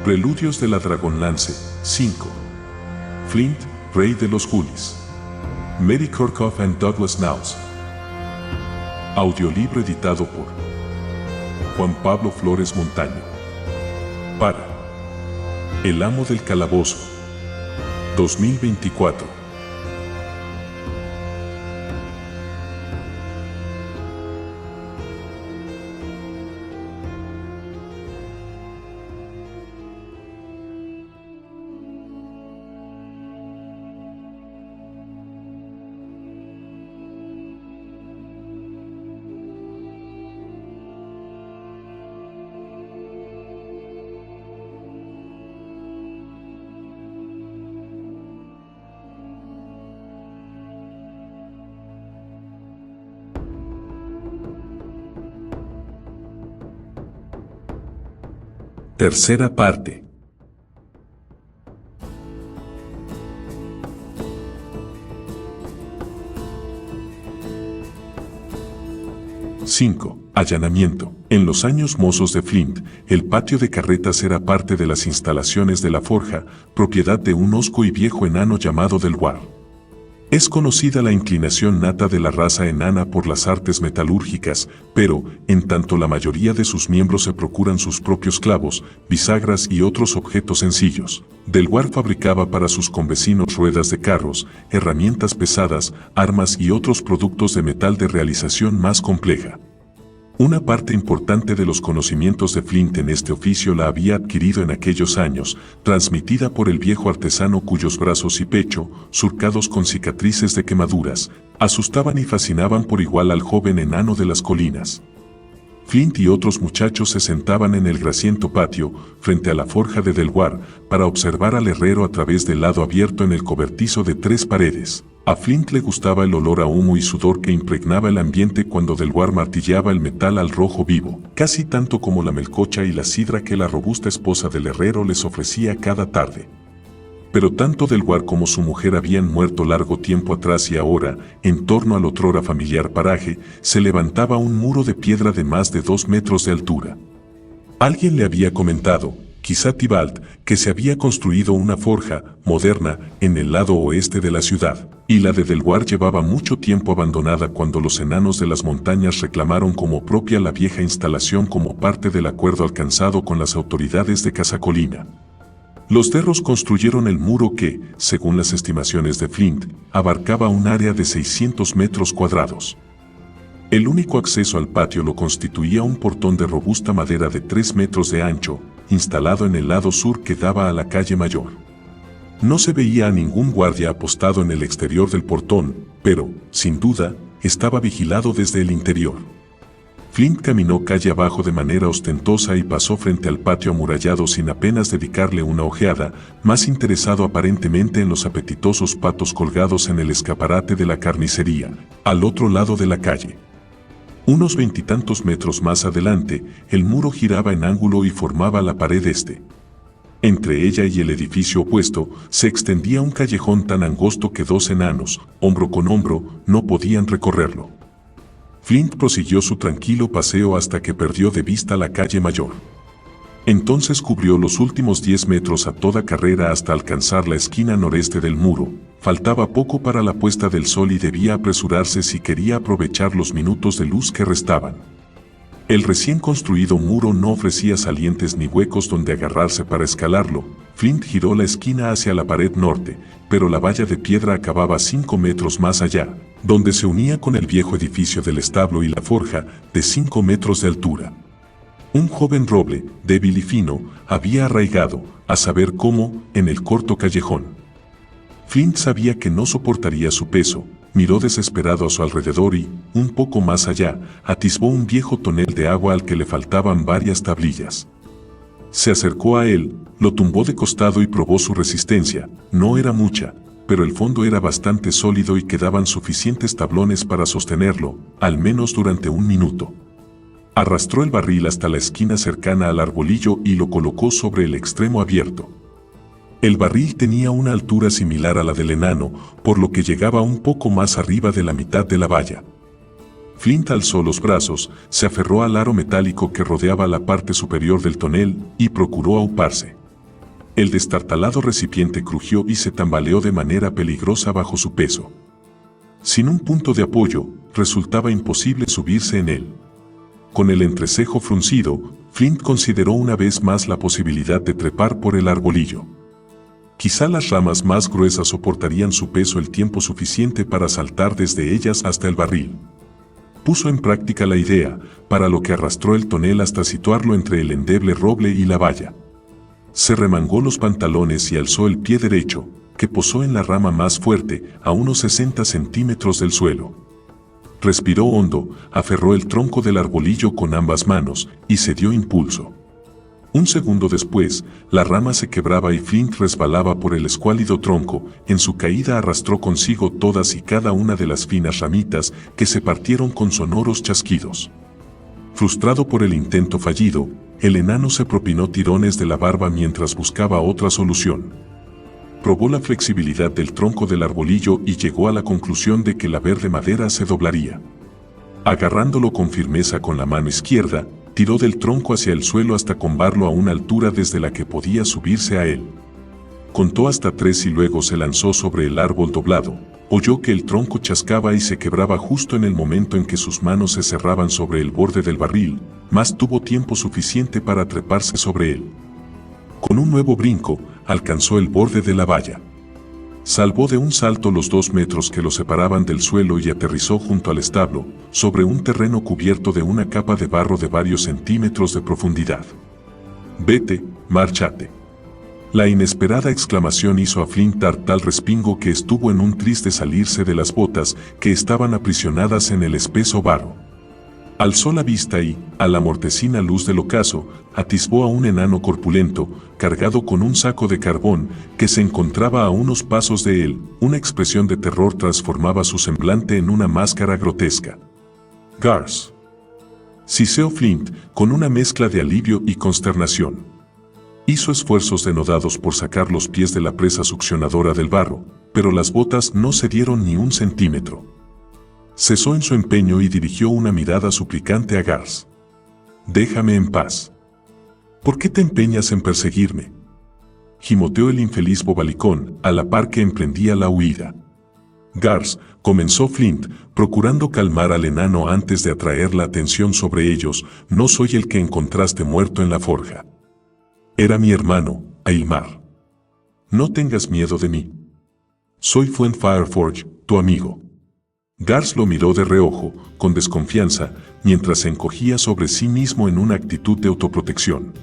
Preludios de la Dragonlance, 5. Flint, Rey de los Julis. Mary Kirkhoff and Douglas Knauss. Audiolibro editado por Juan Pablo Flores Montaño. Para El Amo del Calabozo, 2024. Tercera parte. (5) Allanamiento. En los años mozos de Flint, el patio de carretas era parte de las instalaciones de la forja, propiedad de un hosco y viejo enano llamado Delwar. Es conocida la inclinación nata de la raza enana por las artes metalúrgicas, pero, en tanto la mayoría de sus miembros se procuran sus propios clavos, bisagras y otros objetos sencillos, Delwar fabricaba para sus convecinos ruedas de carros, herramientas pesadas, armas y otros productos de metal de realización más compleja. Una parte importante de los conocimientos de Flint en este oficio la había adquirido en aquellos años, transmitida por el viejo artesano cuyos brazos y pecho, surcados con cicatrices de quemaduras, asustaban y fascinaban por igual al joven enano de las colinas. Flint y otros muchachos se sentaban en el grasiento patio, frente a la forja de Delwar, para observar al herrero a través del lado abierto en el cobertizo de 3 paredes. A Flint le gustaba el olor a humo y sudor que impregnaba el ambiente cuando Delwar martillaba el metal al rojo vivo, casi tanto como la melcocha y la sidra que la robusta esposa del herrero les ofrecía cada tarde. Pero tanto Delwar como su mujer habían muerto largo tiempo atrás y ahora, en torno al otrora familiar paraje, se levantaba un muro de piedra de más de 2 metros de altura. Alguien le había comentado, quizá Tybalt, que se había construido una forja moderna en el lado oeste de la ciudad, y la de Delwar llevaba mucho tiempo abandonada cuando los enanos de las montañas reclamaron como propia la vieja instalación como parte del acuerdo alcanzado con las autoridades de Casacolina. Los derros construyeron el muro que, según las estimaciones de Flint, abarcaba un área de 600 metros cuadrados. El único acceso al patio lo constituía un portón de robusta madera de 3 metros de ancho, instalado en el lado sur que daba a la calle mayor. No se veía a ningún guardia apostado en el exterior del portón, pero, sin duda, estaba vigilado desde el interior. Flint caminó calle abajo de manera ostentosa y pasó frente al patio amurallado sin apenas dedicarle una ojeada, más interesado aparentemente en los apetitosos patos colgados en el escaparate de la carnicería, al otro lado de la calle. Unos 20 y tantos metros más adelante, el muro giraba en ángulo y formaba la pared este. Entre ella y el edificio opuesto, se extendía un callejón tan angosto que 2 enanos, hombro con hombro, no podían recorrerlo. Flint prosiguió su tranquilo paseo hasta que perdió de vista la calle mayor. Entonces cubrió los últimos 10 metros a toda carrera hasta alcanzar la esquina noreste del muro. Faltaba poco para la puesta del sol y debía apresurarse si quería aprovechar los minutos de luz que restaban. El recién construido muro no ofrecía salientes ni huecos donde agarrarse para escalarlo. Flint giró la esquina hacia la pared norte, pero la valla de piedra acababa 5 metros más allá, donde se unía con el viejo edificio del establo y la forja, de 5 metros de altura. Un joven roble, débil y fino, había arraigado, a saber cómo, en el corto callejón. Flint sabía que no soportaría su peso, miró desesperado a su alrededor y, un poco más allá, atisbó un viejo tonel de agua al que le faltaban varias tablillas. Se acercó a él, lo tumbó de costado y probó su resistencia. No era mucha, pero el fondo era bastante sólido y quedaban suficientes tablones para sostenerlo, al menos durante 1 minuto. Arrastró el barril hasta la esquina cercana al arbolillo y lo colocó sobre el extremo abierto. El barril tenía una altura similar a la del enano, por lo que llegaba un poco más arriba de la mitad de la valla. Flint alzó los brazos, se aferró al aro metálico que rodeaba la parte superior del tonel y procuró auparse. El destartalado recipiente crujió y se tambaleó de manera peligrosa bajo su peso. Sin un punto de apoyo, resultaba imposible subirse en él. Con el entrecejo fruncido, Flint consideró una vez más la posibilidad de trepar por el arbolillo. Quizá las ramas más gruesas soportarían su peso el tiempo suficiente para saltar desde ellas hasta el barril. Puso en práctica la idea, para lo que arrastró el tonel hasta situarlo entre el endeble roble y la valla. Se remangó los pantalones y alzó el pie derecho, que posó en la rama más fuerte, a unos 60 centímetros del suelo. Respiró hondo, aferró el tronco del arbolillo con ambas manos y se dio impulso. Un segundo después, la rama se quebraba y Flint resbalaba por el escuálido tronco. En su caída arrastró consigo todas y cada una de las finas ramitas que se partieron con sonoros chasquidos. Frustrado por el intento fallido, el enano se propinó tirones de la barba mientras buscaba otra solución. Probó la flexibilidad del tronco del arbolillo y llegó a la conclusión de que la verde madera se doblaría. Agarrándolo con firmeza con la mano izquierda, tiró del tronco hacia el suelo hasta combarlo a una altura desde la que podía subirse a él. Contó hasta 3 y luego se lanzó sobre el árbol doblado. Oyó que el tronco chascaba y se quebraba justo en el momento en que sus manos se cerraban sobre el borde del barril, mas tuvo tiempo suficiente para treparse sobre él. Con un nuevo brinco, alcanzó el borde de la valla. Salvó de un salto los 2 metros que lo separaban del suelo y aterrizó junto al establo, sobre un terreno cubierto de una capa de barro de varios centímetros de profundidad. «Vete, márchate». La inesperada exclamación hizo a Flint dar tal respingo que estuvo en un tris de salirse de las botas que estaban aprisionadas en el espeso barro. Alzó la vista y, a la mortecina luz del ocaso, atisbó a un enano corpulento, cargado con un saco de carbón, que se encontraba a unos pasos de él. Una expresión de terror transformaba su semblante en una máscara grotesca. «Garth», siseó Flint, con una mezcla de alivio y consternación. Hizo esfuerzos denodados por sacar los pies de la presa succionadora del barro, pero las botas no cedieron ni un centímetro. Cesó en su empeño y dirigió una mirada suplicante a Garth. «Déjame en paz». «¿Por qué te empeñas en perseguirme?», gimoteó el infeliz bobalicón, a la par que emprendía la huida. «Garth», comenzó Flint, procurando calmar al enano antes de atraer la atención sobre ellos, «no soy el que encontraste muerto en la forja. Era mi hermano, Aylmar. No tengas miedo de mí. Soy Flint Fireforge, tu amigo». Garth lo miró de reojo, con desconfianza, mientras se encogía sobre sí mismo en una actitud de autoprotección.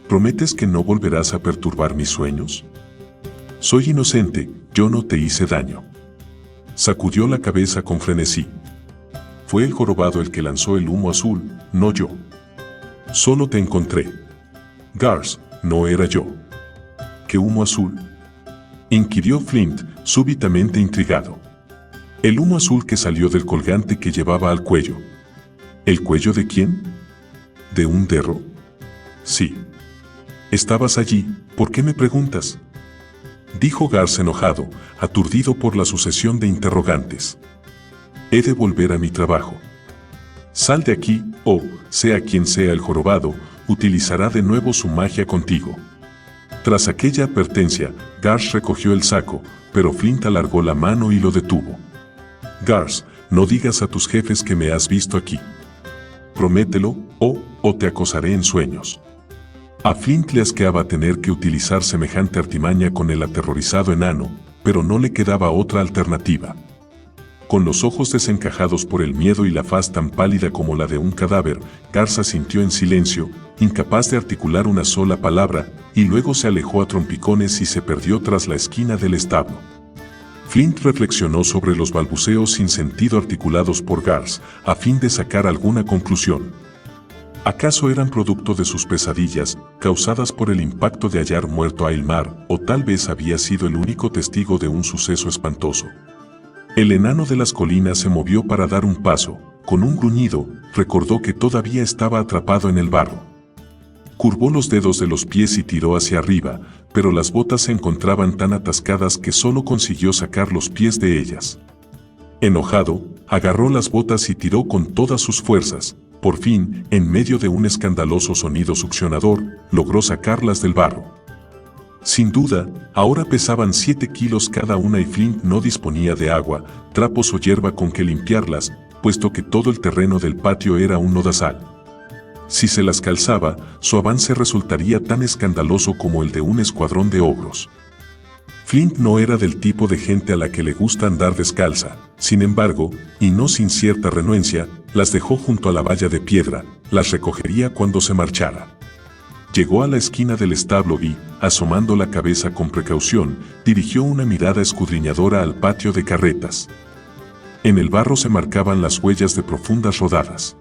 «¿Prometes que no volverás a perturbar mis sueños?». «Soy inocente, yo no te hice daño». Sacudió la cabeza con frenesí. «Fue el jorobado el que lanzó el humo azul, no yo. Solo te encontré». «Garth, no era yo». «¿Qué humo azul?», inquirió Flint, súbitamente intrigado. «El humo azul que salió del colgante que llevaba al cuello». «¿El cuello de quién?». «¿De un derro?». «Sí». «Estabas allí, ¿por qué me preguntas?», dijo Garth enojado, aturdido por la sucesión de interrogantes. «He de volver a mi trabajo. Sal de aquí, o, sea quien sea el jorobado, utilizará de nuevo su magia contigo». Tras aquella advertencia, Garth recogió el saco, pero Flint alargó la mano y lo detuvo. «Garth, no digas a tus jefes que me has visto aquí. Promételo, o te acosaré en sueños». A Flint le asqueaba tener que utilizar semejante artimaña con el aterrorizado enano, pero no le quedaba otra alternativa. Con los ojos desencajados por el miedo y la faz tan pálida como la de un cadáver, Garth asintió en silencio, incapaz de articular una sola palabra, y luego se alejó a trompicones y se perdió tras la esquina del establo. Flint reflexionó sobre los balbuceos sin sentido articulados por Garth, a fin de sacar alguna conclusión. ¿Acaso eran producto de sus pesadillas, causadas por el impacto de hallar muerto a Aylmar, o tal vez había sido el único testigo de un suceso espantoso? El enano de las colinas se movió para dar un paso. Con un gruñido, recordó que todavía estaba atrapado en el barro. Curvó los dedos de los pies y tiró hacia arriba, pero las botas se encontraban tan atascadas que solo consiguió sacar los pies de ellas. Enojado, agarró las botas y tiró con todas sus fuerzas. Por fin, en medio de un escandaloso sonido succionador, logró sacarlas del barro. Sin duda, ahora pesaban 7 kilos cada una y Flint no disponía de agua, trapos o hierba con que limpiarlas, puesto que todo el terreno del patio era un lodazal. Si se las calzaba, su avance resultaría tan escandaloso como el de un escuadrón de ogros. Flint no era del tipo de gente a la que le gusta andar descalza, sin embargo, y no sin cierta renuencia, las dejó junto a la valla de piedra, las recogería cuando se marchara. Llegó a la esquina del establo y, asomando la cabeza con precaución, dirigió una mirada escudriñadora al patio de carretas. En el barro se marcaban las huellas de profundas rodadas.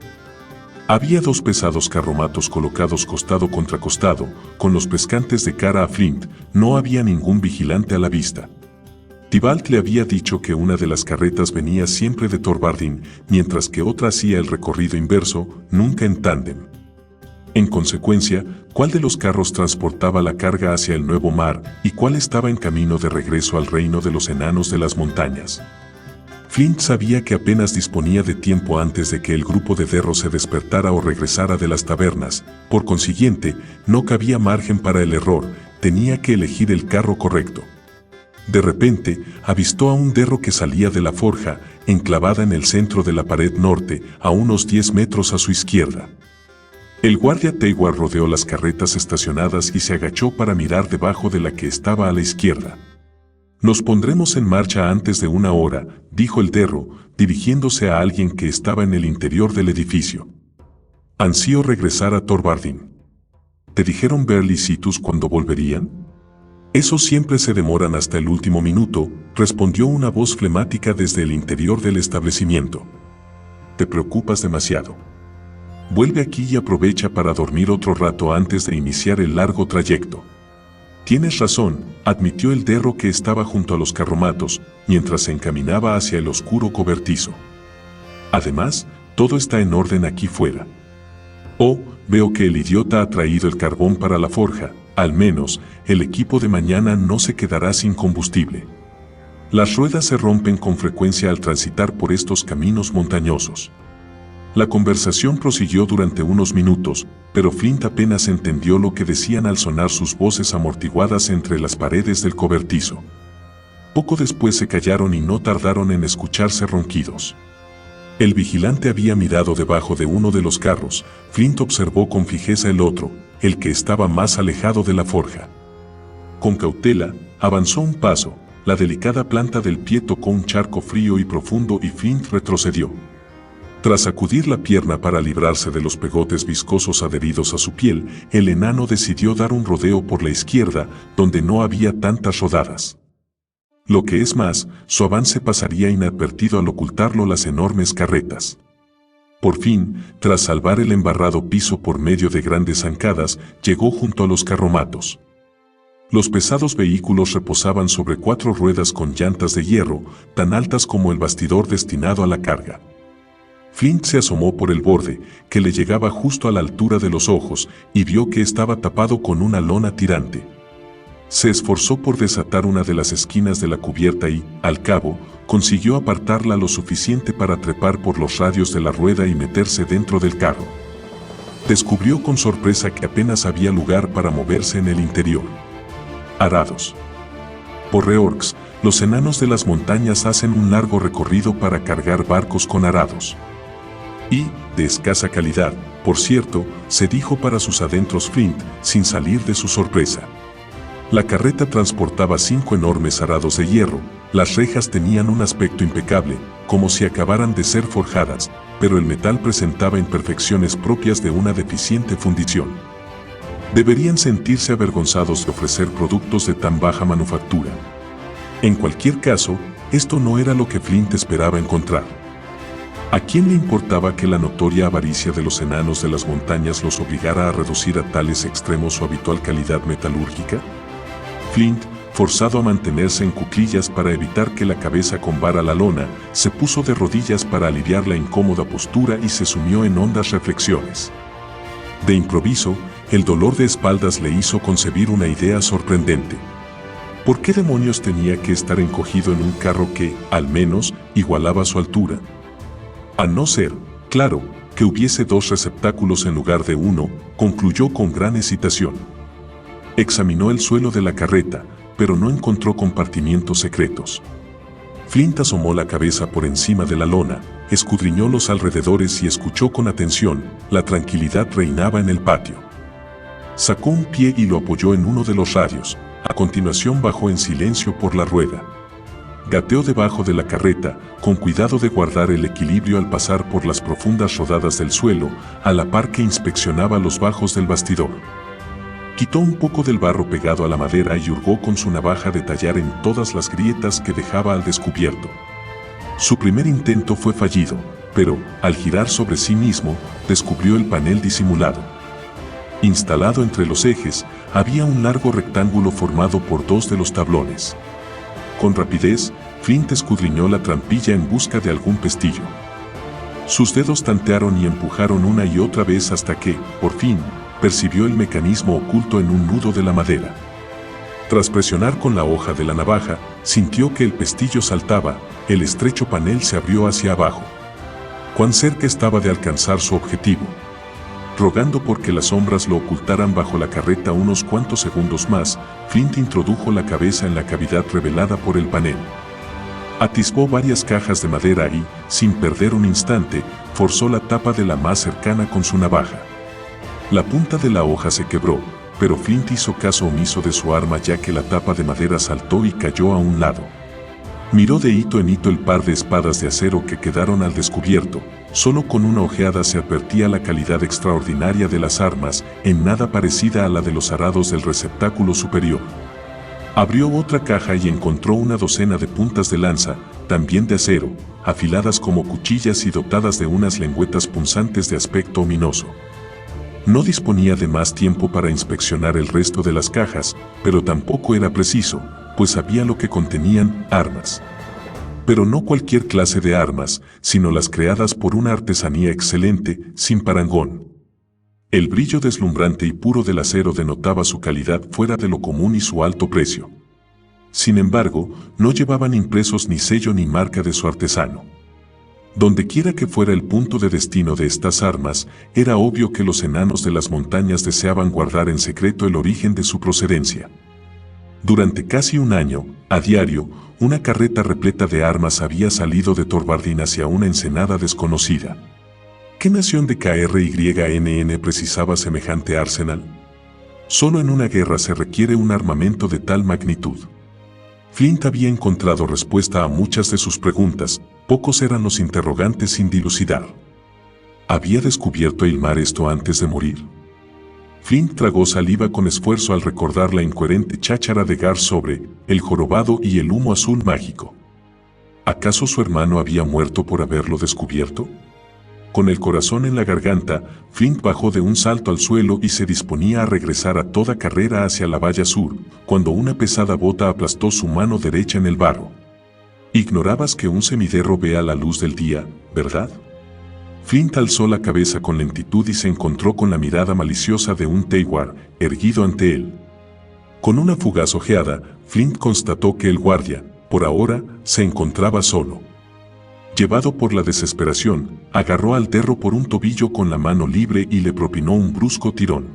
Había 2 pesados carromatos colocados costado contra costado, con los pescantes de cara a Flint. No había ningún vigilante a la vista. Tybalt le había dicho que una de las carretas venía siempre de Thorvaldin, mientras que otra hacía el recorrido inverso, nunca en tándem. En consecuencia, ¿cuál de los carros transportaba la carga hacia el Nuevo Mar y cuál estaba en camino de regreso al reino de los enanos de las montañas? Flint sabía que apenas disponía de tiempo antes de que el grupo de Derro se despertara o regresara de las tabernas, por consiguiente, no cabía margen para el error, tenía que elegir el carro correcto. De repente, avistó a un Derro que salía de la forja, enclavada en el centro de la pared norte, a unos 10 metros a su izquierda. El guardia Teiwar rodeó las carretas estacionadas y se agachó para mirar debajo de la que estaba a la izquierda. «Nos pondremos en marcha antes de 1 hora», dijo el Derro, dirigiéndose a alguien que estaba en el interior del edificio. «Ansío regresar a Thorvaldin». «¿Te dijeron Berli y Citus cuándo volverían?» «Esos siempre se demoran hasta el último minuto», respondió una voz flemática desde el interior del establecimiento. «Te preocupas demasiado. Vuelve aquí y aprovecha para dormir otro rato antes de iniciar el largo trayecto». «Tienes razón», admitió el Derro que estaba junto a los carromatos, mientras se encaminaba hacia el oscuro cobertizo. «Además, todo está en orden aquí fuera. Oh, veo que el idiota ha traído el carbón para la forja, al menos, el equipo de mañana no se quedará sin combustible. Las ruedas se rompen con frecuencia al transitar por estos caminos montañosos». La conversación prosiguió durante unos minutos, pero Flint apenas entendió lo que decían al sonar sus voces amortiguadas entre las paredes del cobertizo. Poco después se callaron y no tardaron en escucharse ronquidos. El vigilante había mirado debajo de uno de los carros. Flint observó con fijeza el otro, el que estaba más alejado de la forja. Con cautela, avanzó un paso. La delicada planta del pie tocó un charco frío y profundo y Flint retrocedió. Tras sacudir la pierna para librarse de los pegotes viscosos adheridos a su piel, el enano decidió dar un rodeo por la izquierda, donde no había tantas rodadas. Lo que es más, su avance pasaría inadvertido al ocultarlo las enormes carretas. Por fin, tras salvar el embarrado piso por medio de grandes zancadas, llegó junto a los carromatos. Los pesados vehículos reposaban sobre 4 ruedas con llantas de hierro, tan altas como el bastidor destinado a la carga. Flint se asomó por el borde, que le llegaba justo a la altura de los ojos, y vio que estaba tapado con una lona tirante. Se esforzó por desatar una de las esquinas de la cubierta y, al cabo, consiguió apartarla lo suficiente para trepar por los radios de la rueda y meterse dentro del carro. Descubrió con sorpresa que apenas había lugar para moverse en el interior. Arados. Por Reorx, los enanos de las montañas hacen un largo recorrido para cargar barcos con arados. Y, de escasa calidad, por cierto, se dijo para sus adentros Flint, sin salir de su sorpresa. La carreta transportaba 5 enormes arados de hierro. Las rejas tenían un aspecto impecable, como si acabaran de ser forjadas, pero el metal presentaba imperfecciones propias de una deficiente fundición. Deberían sentirse avergonzados de ofrecer productos de tan baja manufactura. En cualquier caso, esto no era lo que Flint esperaba encontrar. ¿A quién le importaba que la notoria avaricia de los enanos de las montañas los obligara a reducir a tales extremos su habitual calidad metalúrgica? Flint, forzado a mantenerse en cuclillas para evitar que la cabeza combara la lona, se puso de rodillas para aliviar la incómoda postura y se sumió en hondas reflexiones. De improviso, el dolor de espaldas le hizo concebir una idea sorprendente. ¿Por qué demonios tenía que estar encogido en un carro que, al menos, igualaba su altura? A no ser, claro, que hubiese 2 receptáculos en lugar de 1, concluyó con gran excitación. Examinó el suelo de la carreta, pero no encontró compartimientos secretos. Flint asomó la cabeza por encima de la lona, escudriñó los alrededores y escuchó con atención. La tranquilidad reinaba en el patio. Sacó un pie y lo apoyó en uno de los radios. A continuación bajó en silencio por la rueda. Gateó debajo de la carreta, con cuidado de guardar el equilibrio al pasar por las profundas rodadas del suelo, a la par que inspeccionaba los bajos del bastidor. Quitó un poco del barro pegado a la madera y hurgó con su navaja de tallar en todas las grietas que dejaba al descubierto. Su primer intento fue fallido, pero, al girar sobre sí mismo, descubrió el panel disimulado. Instalado entre los ejes, había un largo rectángulo formado por dos de los tablones. Con rapidez, Flint escudriñó la trampilla en busca de algún pestillo. Sus dedos tantearon y empujaron una y otra vez hasta que, por fin, percibió el mecanismo oculto en un nudo de la madera. Tras presionar con la hoja de la navaja, sintió que el pestillo saltaba, el estrecho panel se abrió hacia abajo. Cuán cerca estaba de alcanzar su objetivo. Rogando por que las sombras lo ocultaran bajo la carreta unos cuantos segundos más, Flint introdujo la cabeza en la cavidad revelada por el panel. Atisbó varias cajas de madera y, sin perder un instante, forzó la tapa de la más cercana con su navaja. La punta de la hoja se quebró, pero Flint hizo caso omiso de su arma ya que la tapa de madera saltó y cayó a un lado. Miró de hito en hito el par de espadas de acero que quedaron al descubierto. Solo con una ojeada se advertía la calidad extraordinaria de las armas, en nada parecida a la de los arados del receptáculo superior. Abrió otra caja y encontró una docena de puntas de lanza, también de acero, afiladas como cuchillas y dotadas de unas lengüetas punzantes de aspecto ominoso. No disponía de más tiempo para inspeccionar el resto de las cajas, pero tampoco era preciso, pues sabía lo que contenían: armas. Pero no cualquier clase de armas, sino las creadas por una artesanía excelente, sin parangón. El brillo deslumbrante y puro del acero denotaba su calidad fuera de lo común y su alto precio. Sin embargo, no llevaban impresos ni sello ni marca de su artesano. Dondequiera que fuera el punto de destino de estas armas, era obvio que los enanos de las montañas deseaban guardar en secreto el origen de su procedencia. Durante casi un año, a diario, una carreta repleta de armas había salido de Torvardin hacia una ensenada desconocida. ¿Qué nación de KRYNN precisaba semejante arsenal? Solo en una guerra se requiere un armamento de tal magnitud. Flint había encontrado respuesta a muchas de sus preguntas, pocos eran los interrogantes sin dilucidar. ¿Había descubierto Eilmar esto antes de morir? Flint tragó saliva con esfuerzo al recordar la incoherente cháchara de Gar sobre el jorobado y el humo azul mágico. ¿Acaso su hermano había muerto por haberlo descubierto? Con el corazón en la garganta, Flint bajó de un salto al suelo y se disponía a regresar a toda carrera hacia la valla sur, cuando una pesada bota aplastó su mano derecha en el barro. Ignorabas que un semiderro ve a la luz del día, ¿verdad? Flint alzó la cabeza con lentitud y se encontró con la mirada maliciosa de un Teiwar, erguido ante él. Con una fugaz ojeada, Flint constató que el guardia, por ahora, se encontraba solo. Llevado por la desesperación, agarró al derro por un tobillo con la mano libre y le propinó un brusco tirón.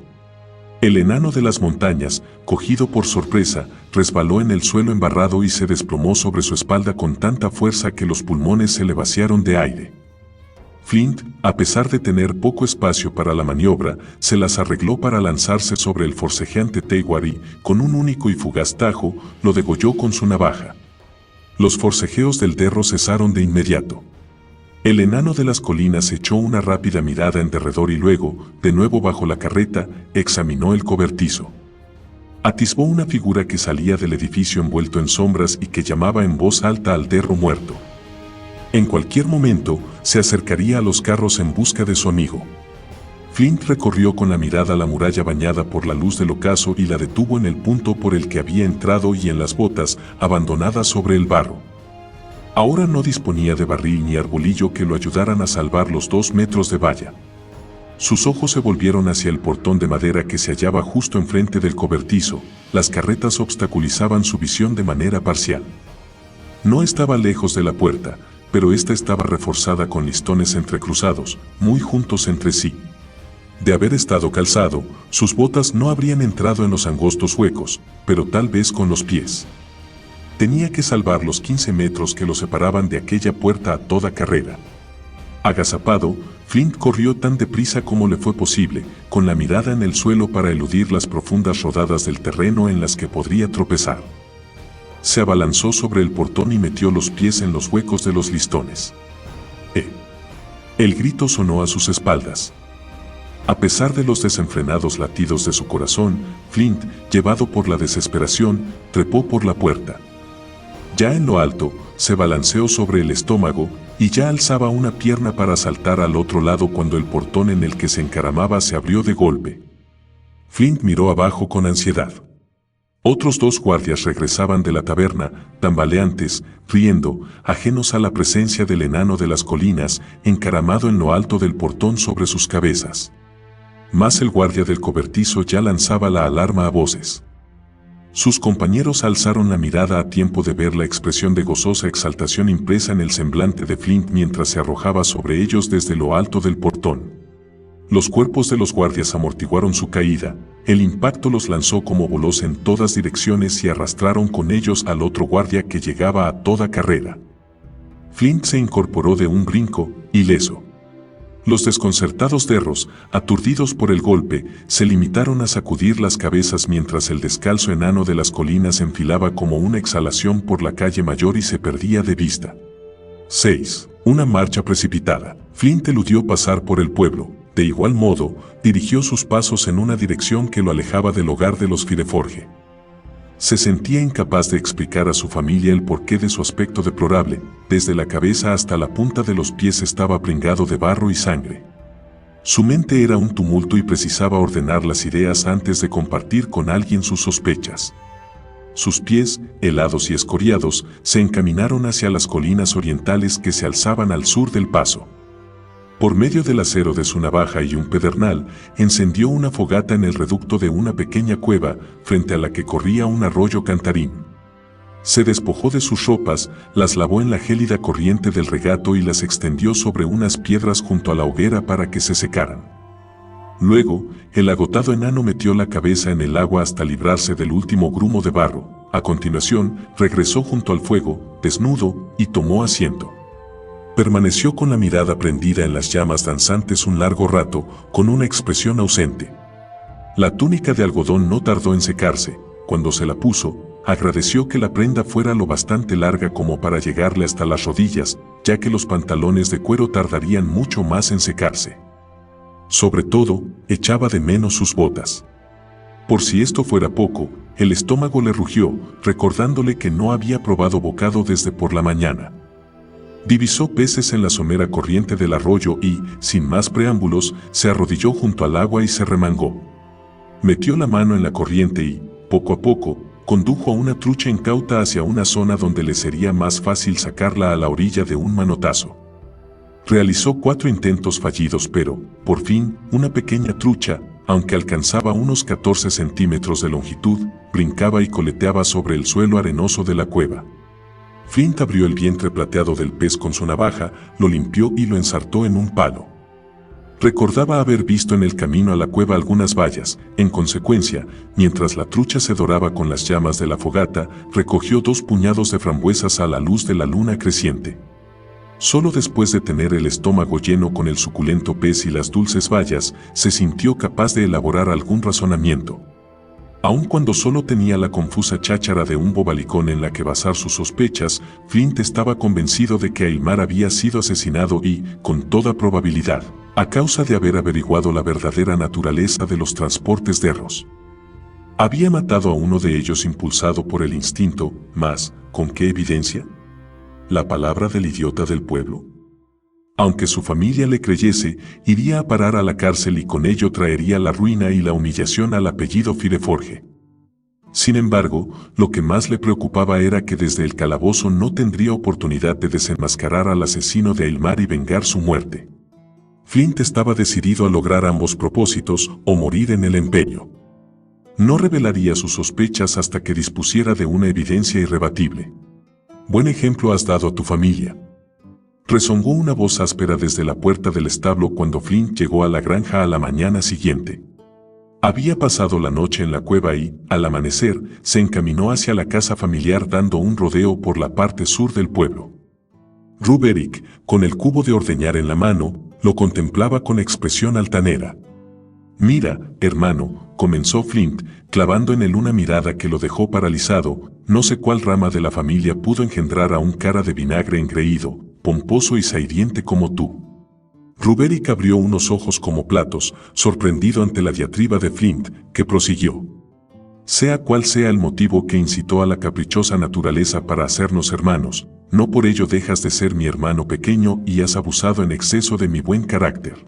El enano de las montañas, cogido por sorpresa, resbaló en el suelo embarrado y se desplomó sobre su espalda con tanta fuerza que los pulmones se le vaciaron de aire. Flint, a pesar de tener poco espacio para la maniobra, se las arregló para lanzarse sobre el forcejeante Teiwar y, con un único y fugaz tajo, lo degolló con su navaja. Los forcejeos del derro cesaron de inmediato. El enano de las colinas echó una rápida mirada en derredor y luego, de nuevo bajo la carreta, examinó el cobertizo. Atisbó una figura que salía del edificio envuelto en sombras y que llamaba en voz alta al derro muerto. En cualquier momento, se acercaría a los carros en busca de su amigo. Flint recorrió con la mirada la muralla bañada por la luz del ocaso y la detuvo en el punto por el que había entrado y en las botas, abandonadas sobre el barro. Ahora no disponía de barril ni arbolillo que lo ayudaran a salvar los 2 metros de valla. Sus ojos se volvieron hacia el portón de madera que se hallaba justo enfrente del cobertizo. Las carretas obstaculizaban su visión de manera parcial. No estaba lejos de la puerta, pero esta estaba reforzada con listones entrecruzados, muy juntos entre sí. De haber estado calzado, sus botas no habrían entrado en los angostos huecos, pero tal vez con los pies. Tenía que salvar los 15 metros que lo separaban de aquella puerta a toda carrera. Agazapado, Flint corrió tan deprisa como le fue posible, con la mirada en el suelo para eludir las profundas rodadas del terreno en las que podría tropezar. Se abalanzó sobre el portón y metió los pies en los huecos de los listones. El grito sonó a sus espaldas. A pesar de los desenfrenados latidos de su corazón, Flint, llevado por la desesperación, trepó por la puerta. Ya en lo alto, se balanceó sobre el estómago y ya alzaba una pierna para saltar al otro lado cuando el portón en el que se encaramaba se abrió de golpe. Flint miró abajo con ansiedad. Otros 2 guardias regresaban de la taberna, tambaleantes, riendo, ajenos a la presencia del enano de las colinas, encaramado en lo alto del portón sobre sus cabezas. Mas el guardia del cobertizo ya lanzaba la alarma a voces. Sus compañeros alzaron la mirada a tiempo de ver la expresión de gozosa exaltación impresa en el semblante de Flint mientras se arrojaba sobre ellos desde lo alto del portón. Los cuerpos de los guardias amortiguaron su caída, el impacto los lanzó como bolos en todas direcciones y arrastraron con ellos al otro guardia que llegaba a toda carrera. Flint se incorporó de un brinco, ileso. Los desconcertados derros, aturdidos por el golpe, se limitaron a sacudir las cabezas mientras el descalzo enano de las colinas enfilaba como una exhalación por la calle mayor y se perdía de vista. 6. Una marcha precipitada. Flint eludió pasar por el pueblo. De igual modo, dirigió sus pasos en una dirección que lo alejaba del hogar de los Fireforge. Se sentía incapaz de explicar a su familia el porqué de su aspecto deplorable. Desde la cabeza hasta la punta de los pies estaba pringado de barro y sangre. Su mente era un tumulto y precisaba ordenar las ideas antes de compartir con alguien sus sospechas. Sus pies, helados y escoriados, se encaminaron hacia las colinas orientales que se alzaban al sur del paso. Por medio del acero de su navaja y un pedernal, encendió una fogata en el reducto de una pequeña cueva, frente a la que corría un arroyo cantarín. Se despojó de sus ropas, las lavó en la gélida corriente del regato y las extendió sobre unas piedras junto a la hoguera para que se secaran. Luego, el agotado enano metió la cabeza en el agua hasta librarse del último grumo de barro. A continuación, regresó junto al fuego, desnudo, y tomó asiento. Permaneció con la mirada prendida en las llamas danzantes un largo rato, con una expresión ausente. La túnica de algodón no tardó en secarse. Cuando se la puso, agradeció que la prenda fuera lo bastante larga como para llegarle hasta las rodillas, ya que los pantalones de cuero tardarían mucho más en secarse. Sobre todo, echaba de menos sus botas. Por si esto fuera poco, el estómago le rugió, recordándole que no había probado bocado desde por la mañana. Divisó peces en la somera corriente del arroyo y, sin más preámbulos, se arrodilló junto al agua y se remangó. Metió la mano en la corriente y, poco a poco, condujo a una trucha incauta hacia una zona donde le sería más fácil sacarla a la orilla de un manotazo. Realizó 4 intentos fallidos pero, por fin, una pequeña trucha, aunque alcanzaba unos 14 centímetros de longitud, brincaba y coleteaba sobre el suelo arenoso de la cueva. Flint abrió el vientre plateado del pez con su navaja, lo limpió y lo ensartó en un palo. Recordaba haber visto en el camino a la cueva algunas bayas. En consecuencia, mientras la trucha se doraba con las llamas de la fogata, recogió 2 puñados de frambuesas a la luz de la luna creciente. Solo después de tener el estómago lleno con el suculento pez y las dulces bayas, se sintió capaz de elaborar algún razonamiento. Aun cuando solo tenía la confusa cháchara de un bobalicón en la que basar sus sospechas, Flint estaba convencido de que Aylmar había sido asesinado y, con toda probabilidad, a causa de haber averiguado la verdadera naturaleza de los transportes de Ross. Había matado a uno de ellos impulsado por el instinto, mas, ¿con qué evidencia? ¿La palabra del idiota del pueblo? Aunque su familia le creyese, iría a parar a la cárcel y con ello traería la ruina y la humillación al apellido Fireforge. Sin embargo, lo que más le preocupaba era que desde el calabozo no tendría oportunidad de desenmascarar al asesino de Aylmar y vengar su muerte. Flint estaba decidido a lograr ambos propósitos o morir en el empeño. No revelaría sus sospechas hasta que dispusiera de una evidencia irrebatible. Buen ejemplo has dado a tu familia. Rezongó una voz áspera desde la puerta del establo cuando Flint llegó a la granja a la mañana siguiente. Había pasado la noche en la cueva y, al amanecer, se encaminó hacia la casa familiar dando un rodeo por la parte sur del pueblo. Ruberick, con el cubo de ordeñar en la mano, lo contemplaba con expresión altanera. «Mira, hermano», comenzó Flint, clavando en él una mirada que lo dejó paralizado, «no sé cuál rama de la familia pudo engendrar a un cara de vinagre engreído, pomposo y sahiriente como tú». Ruberick abrió unos ojos como platos, sorprendido ante la diatriba de Flint, que prosiguió. «Sea cual sea el motivo que incitó a la caprichosa naturaleza para hacernos hermanos, no por ello dejas de ser mi hermano pequeño y has abusado en exceso de mi buen carácter.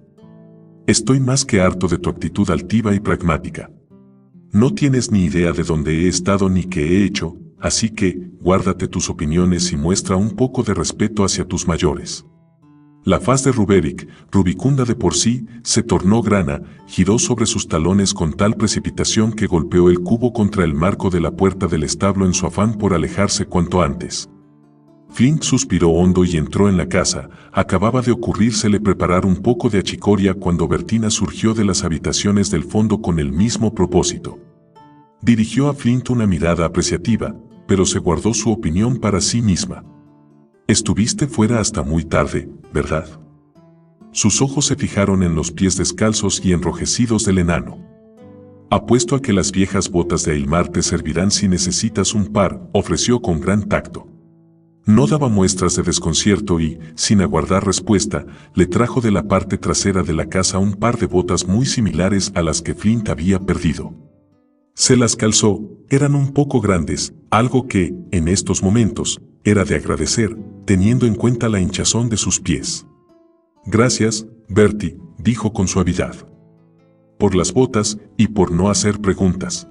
Estoy más que harto de tu actitud altiva y pragmática. No tienes ni idea de dónde he estado ni qué he hecho, así que, guárdate tus opiniones y muestra un poco de respeto hacia tus mayores». La faz de Ruberick, rubicunda de por sí, se tornó grana, giró sobre sus talones con tal precipitación que golpeó el cubo contra el marco de la puerta del establo en su afán por alejarse cuanto antes. Flint suspiró hondo y entró en la casa. Acababa de ocurrírsele preparar un poco de achicoria cuando Bertina surgió de las habitaciones del fondo con el mismo propósito. Dirigió a Flint una mirada apreciativa, pero se guardó su opinión para sí misma. «Estuviste fuera hasta muy tarde, ¿verdad?». Sus ojos se fijaron en los pies descalzos y enrojecidos del enano. «Apuesto a que las viejas botas de Aylmar te servirán si necesitas un par», ofreció con gran tacto. No daba muestras de desconcierto y, sin aguardar respuesta, le trajo de la parte trasera de la casa un par de botas muy similares a las que Flint había perdido. Se las calzó, eran un poco grandes, algo que, en estos momentos, era de agradecer, teniendo en cuenta la hinchazón de sus pies. «Gracias, Bertie», dijo con suavidad. «Por las botas y por no hacer preguntas».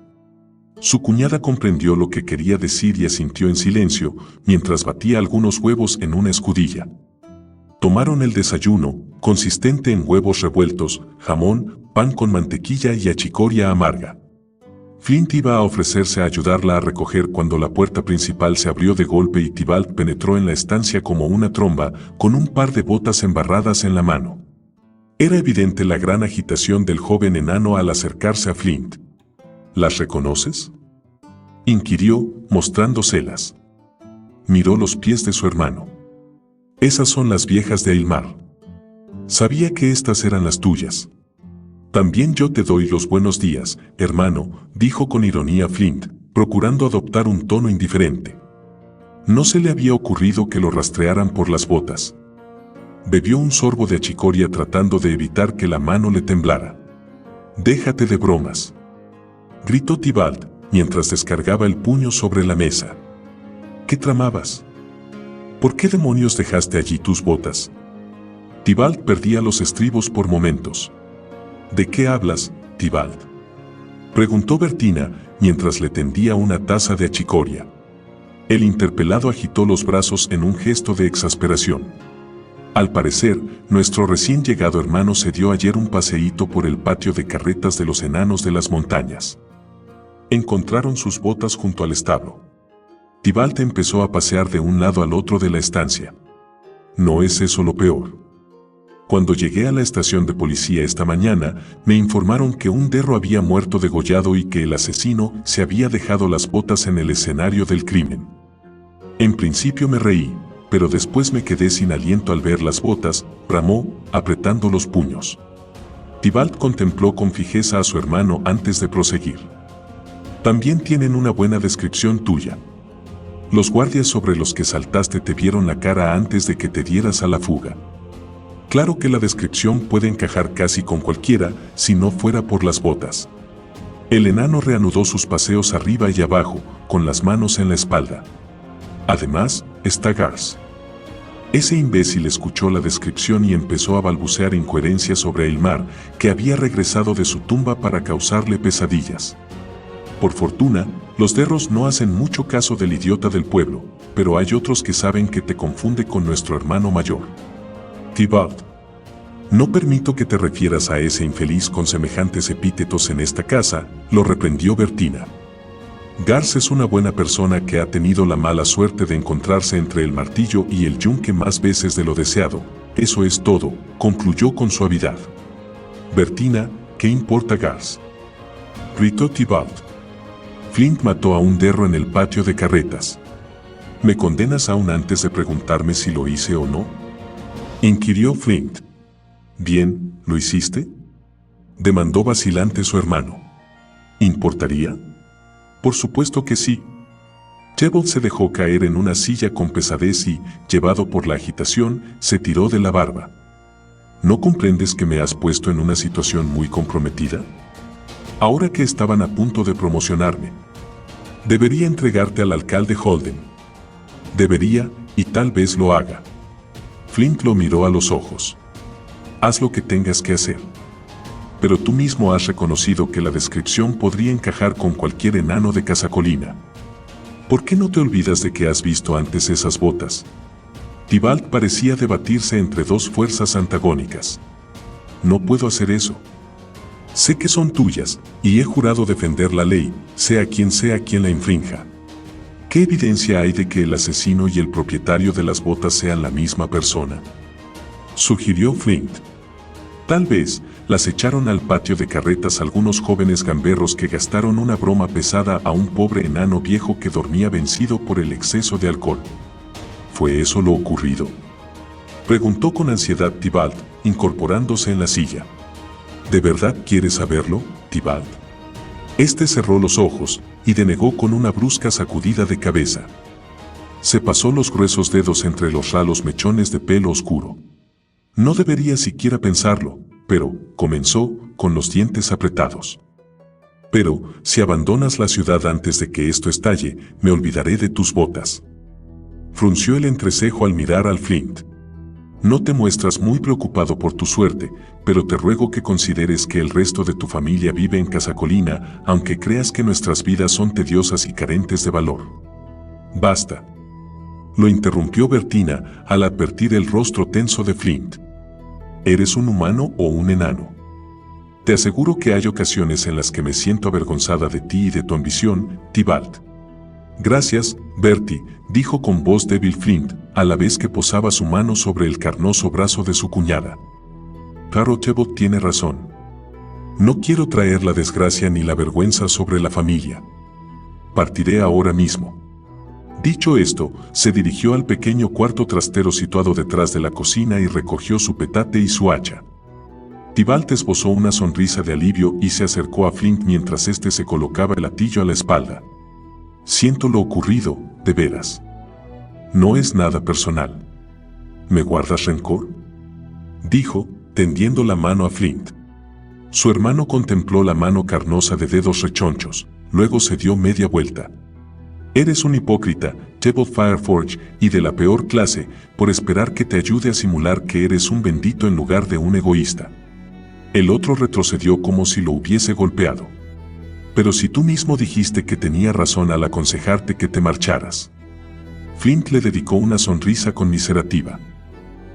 Su cuñada comprendió lo que quería decir y asintió en silencio, mientras batía algunos huevos en una escudilla. Tomaron el desayuno, consistente en huevos revueltos, jamón, pan con mantequilla y achicoria amarga. Flint iba a ofrecerse a ayudarla a recoger cuando la puerta principal se abrió de golpe y Tybalt penetró en la estancia como una tromba, con un par de botas embarradas en la mano. Era evidente la gran agitación del joven enano al acercarse a Flint. «¿Las reconoces?», inquirió, mostrándoselas. Miró los pies de su hermano. «Esas son las viejas de Aylmar. Sabía que estas eran las tuyas». «También yo te doy los buenos días, hermano», dijo con ironía Flint, procurando adoptar un tono indiferente. No se le había ocurrido que lo rastrearan por las botas. Bebió un sorbo de achicoria tratando de evitar que la mano le temblara. «Déjate de bromas», gritó Tybalt, mientras descargaba el puño sobre la mesa. «¿Qué tramabas? ¿Por qué demonios dejaste allí tus botas?». Tybalt perdía los estribos por momentos. «¿De qué hablas, Tybalt?», preguntó Bertina, mientras le tendía una taza de achicoria. El interpelado agitó los brazos en un gesto de exasperación. «Al parecer, nuestro recién llegado hermano se dio ayer un paseíto por el patio de carretas de los enanos de las montañas. Encontraron sus botas junto al establo. Tybalt empezó a pasear de un lado al otro de la estancia. No es eso lo peor. Cuando llegué a la estación de policía esta mañana, me informaron que un derro había muerto degollado y que el asesino se había dejado las botas en el escenario del crimen. En principio me reí, pero después me quedé sin aliento al ver las botas», bramó, apretando los puños. Tybalt contempló con fijeza a su hermano antes de proseguir. «También tienen una buena descripción tuya. Los guardias sobre los que saltaste te vieron la cara antes de que te dieras a la fuga. Claro que la descripción puede encajar casi con cualquiera, si no fuera por las botas». El enano reanudó sus paseos arriba y abajo, con las manos en la espalda. «Además, está Garth». Ese imbécil escuchó la descripción y empezó a balbucear incoherencias sobre Aylmar, que había regresado de su tumba para causarle pesadillas. Por fortuna, los derros no hacen mucho caso del idiota del pueblo, pero hay otros que saben que te confunde con nuestro hermano mayor. «Tybalt, no permito que te refieras a ese infeliz con semejantes epítetos en esta casa», lo reprendió Bertina. Garth es una buena persona que ha tenido la mala suerte de encontrarse entre el martillo y el yunque más veces de lo deseado. Eso es todo, concluyó con suavidad. Bertina, ¿qué importa Garth?, gritó Tybalt. Flint mató a un derro en el patio de carretas. ¿Me condenas aún antes de preguntarme si lo hice o no?, inquirió Flint. Bien, ¿lo hiciste?, demandó vacilante su hermano. ¿Importaría? Por supuesto que sí. Tybalt se dejó caer en una silla con pesadez y, llevado por la agitación, se tiró de la barba. ¿No comprendes que me has puesto en una situación muy comprometida? Ahora que estaban a punto de promocionarme, debería entregarte al alcalde Holden. Debería, y tal vez lo haga. Flint lo miró a los ojos. Haz lo que tengas que hacer. Pero tú mismo has reconocido que la descripción podría encajar con cualquier enano de Casacolina. ¿Por qué no te olvidas de que has visto antes esas botas? Tybalt parecía debatirse entre dos fuerzas antagónicas. No puedo hacer eso. Sé que son tuyas, y he jurado defender la ley, sea quien la infrinja. ¿Qué evidencia hay de que el asesino y el propietario de las botas sean la misma persona?, sugirió Flint. Tal vez las echaron al patio de carretas algunos jóvenes gamberros que gastaron una broma pesada a un pobre enano viejo que dormía vencido por el exceso de alcohol. ¿Fue eso lo ocurrido?, preguntó con ansiedad Tybalt, incorporándose en la silla. ¿De verdad quieres saberlo, Tybalt? Este cerró los ojos y denegó con una brusca sacudida de cabeza. Se pasó los gruesos dedos entre los ralos mechones de pelo oscuro. No debería siquiera pensarlo, pero, comenzó, con los dientes apretados. Pero, si abandonas la ciudad antes de que esto estalle, me olvidaré de tus botas. Frunció el entrecejo al mirar al Flint. No te muestras muy preocupado por tu suerte, pero te ruego que consideres que el resto de tu familia vive en Casacolina, aunque creas que nuestras vidas son tediosas y carentes de valor. Basta. Lo interrumpió Bertina al advertir el rostro tenso de Flint. ¿Eres un humano o un enano? Te aseguro que hay ocasiones en las que me siento avergonzada de ti y de tu ambición, Tybalt. Gracias, Bertie, dijo con voz débil Flint, a la vez que posaba su mano sobre el carnoso brazo de su cuñada. Claro, Tybalt tiene razón. No quiero traer la desgracia ni la vergüenza sobre la familia. Partiré ahora mismo. Dicho esto, se dirigió al pequeño cuarto trastero situado detrás de la cocina y recogió su petate y su hacha. Tybalt esbozó una sonrisa de alivio y se acercó a Flint mientras éste se colocaba el hatillo a la espalda. Siento lo ocurrido, de veras. No es nada personal. ¿Me guardas rencor?, dijo, tendiendo la mano a Flint. Su hermano contempló la mano carnosa de dedos rechonchos, luego se dio media vuelta. Eres un hipócrita, Tybalt Fireforge, y de la peor clase, por esperar que te ayude a simular que eres un bendito en lugar de un egoísta. El otro retrocedió como si lo hubiese golpeado. Pero si tú mismo dijiste que tenía razón al aconsejarte que te marcharas. Flint le dedicó una sonrisa conmiserativa.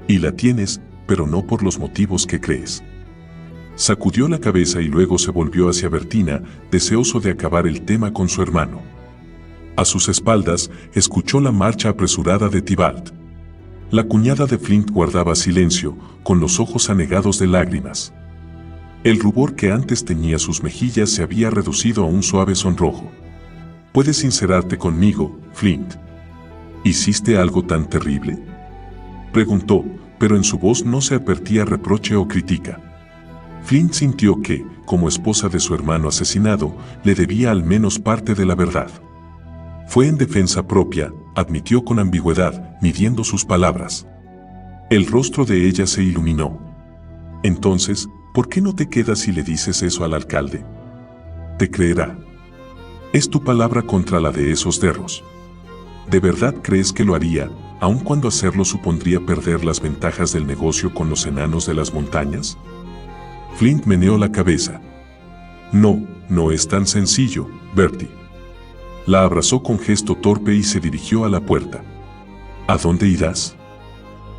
Y la tienes, pero no por los motivos que crees. Sacudió la cabeza y luego se volvió hacia Bertina, deseoso de acabar el tema con su hermano. A sus espaldas, escuchó la marcha apresurada de Tybalt. La cuñada de Flint guardaba silencio, con los ojos anegados de lágrimas. El rubor que antes teñía sus mejillas se había reducido a un suave sonrojo. ¿Puedes sincerarte conmigo, Flint? ¿Hiciste algo tan terrible?, preguntó, pero en su voz no se advertía reproche o crítica. Flint sintió que, como esposa de su hermano asesinado, le debía al menos parte de la verdad. Fue en defensa propia, admitió con ambigüedad, midiendo sus palabras. El rostro de ella se iluminó. Entonces, ¿por qué no te quedas y le dices eso al alcalde? Te creerá. Es tu palabra contra la de esos derros. ¿De verdad crees que lo haría, aun cuando hacerlo supondría perder las ventajas del negocio con los enanos de las montañas? Flint meneó la cabeza. No, no es tan sencillo, Bertie. La abrazó con gesto torpe y se dirigió a la puerta. ¿A dónde irás?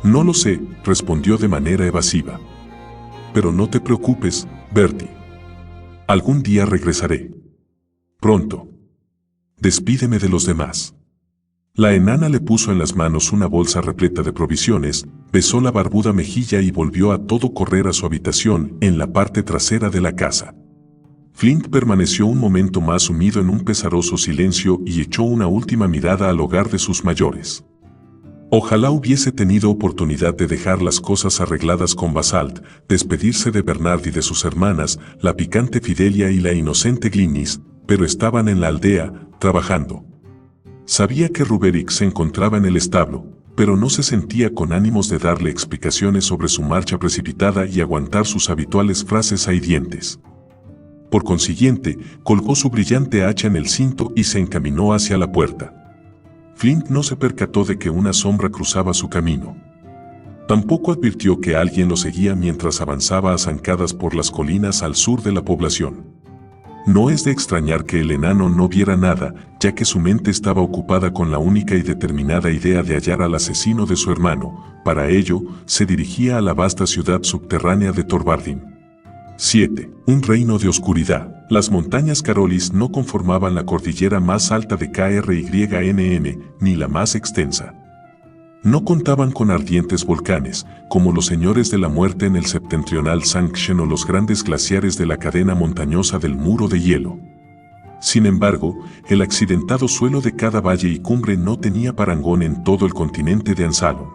No lo sé, respondió de manera evasiva. Pero no te preocupes, Bertie. Algún día regresaré. Pronto. Despídeme de los demás. La enana le puso en las manos una bolsa repleta de provisiones, besó la barbuda mejilla y volvió a todo correr a su habitación en la parte trasera de la casa. Flint permaneció un momento más sumido en un pesaroso silencio y echó una última mirada al hogar de sus mayores. Ojalá hubiese tenido oportunidad de dejar las cosas arregladas con Basalt, despedirse de Bernard y de sus hermanas, la picante Fidelia y la inocente Glynis, pero estaban en la aldea, trabajando. Sabía que Ruberick se encontraba en el establo, pero no se sentía con ánimos de darle explicaciones sobre su marcha precipitada y aguantar sus habituales frases ahirientes. Por consiguiente, colgó su brillante hacha en el cinto y se encaminó hacia la puerta. Flint no se percató de que una sombra cruzaba su camino. Tampoco advirtió que alguien lo seguía mientras avanzaba a zancadas por las colinas al sur de la población. No es de extrañar que el enano no viera nada, ya que su mente estaba ocupada con la única y determinada idea de hallar al asesino de su hermano. Para ello, se dirigía a la vasta ciudad subterránea de Thorvardin. 7. Un reino de oscuridad. Las montañas Carolis no conformaban la cordillera más alta de KRYNM, ni la más extensa. No contaban con ardientes volcanes, como los señores de la muerte en el septentrional Sankshen o los grandes glaciares de la cadena montañosa del muro de hielo. Sin embargo, el accidentado suelo de cada valle y cumbre no tenía parangón en todo el continente de Ansalon.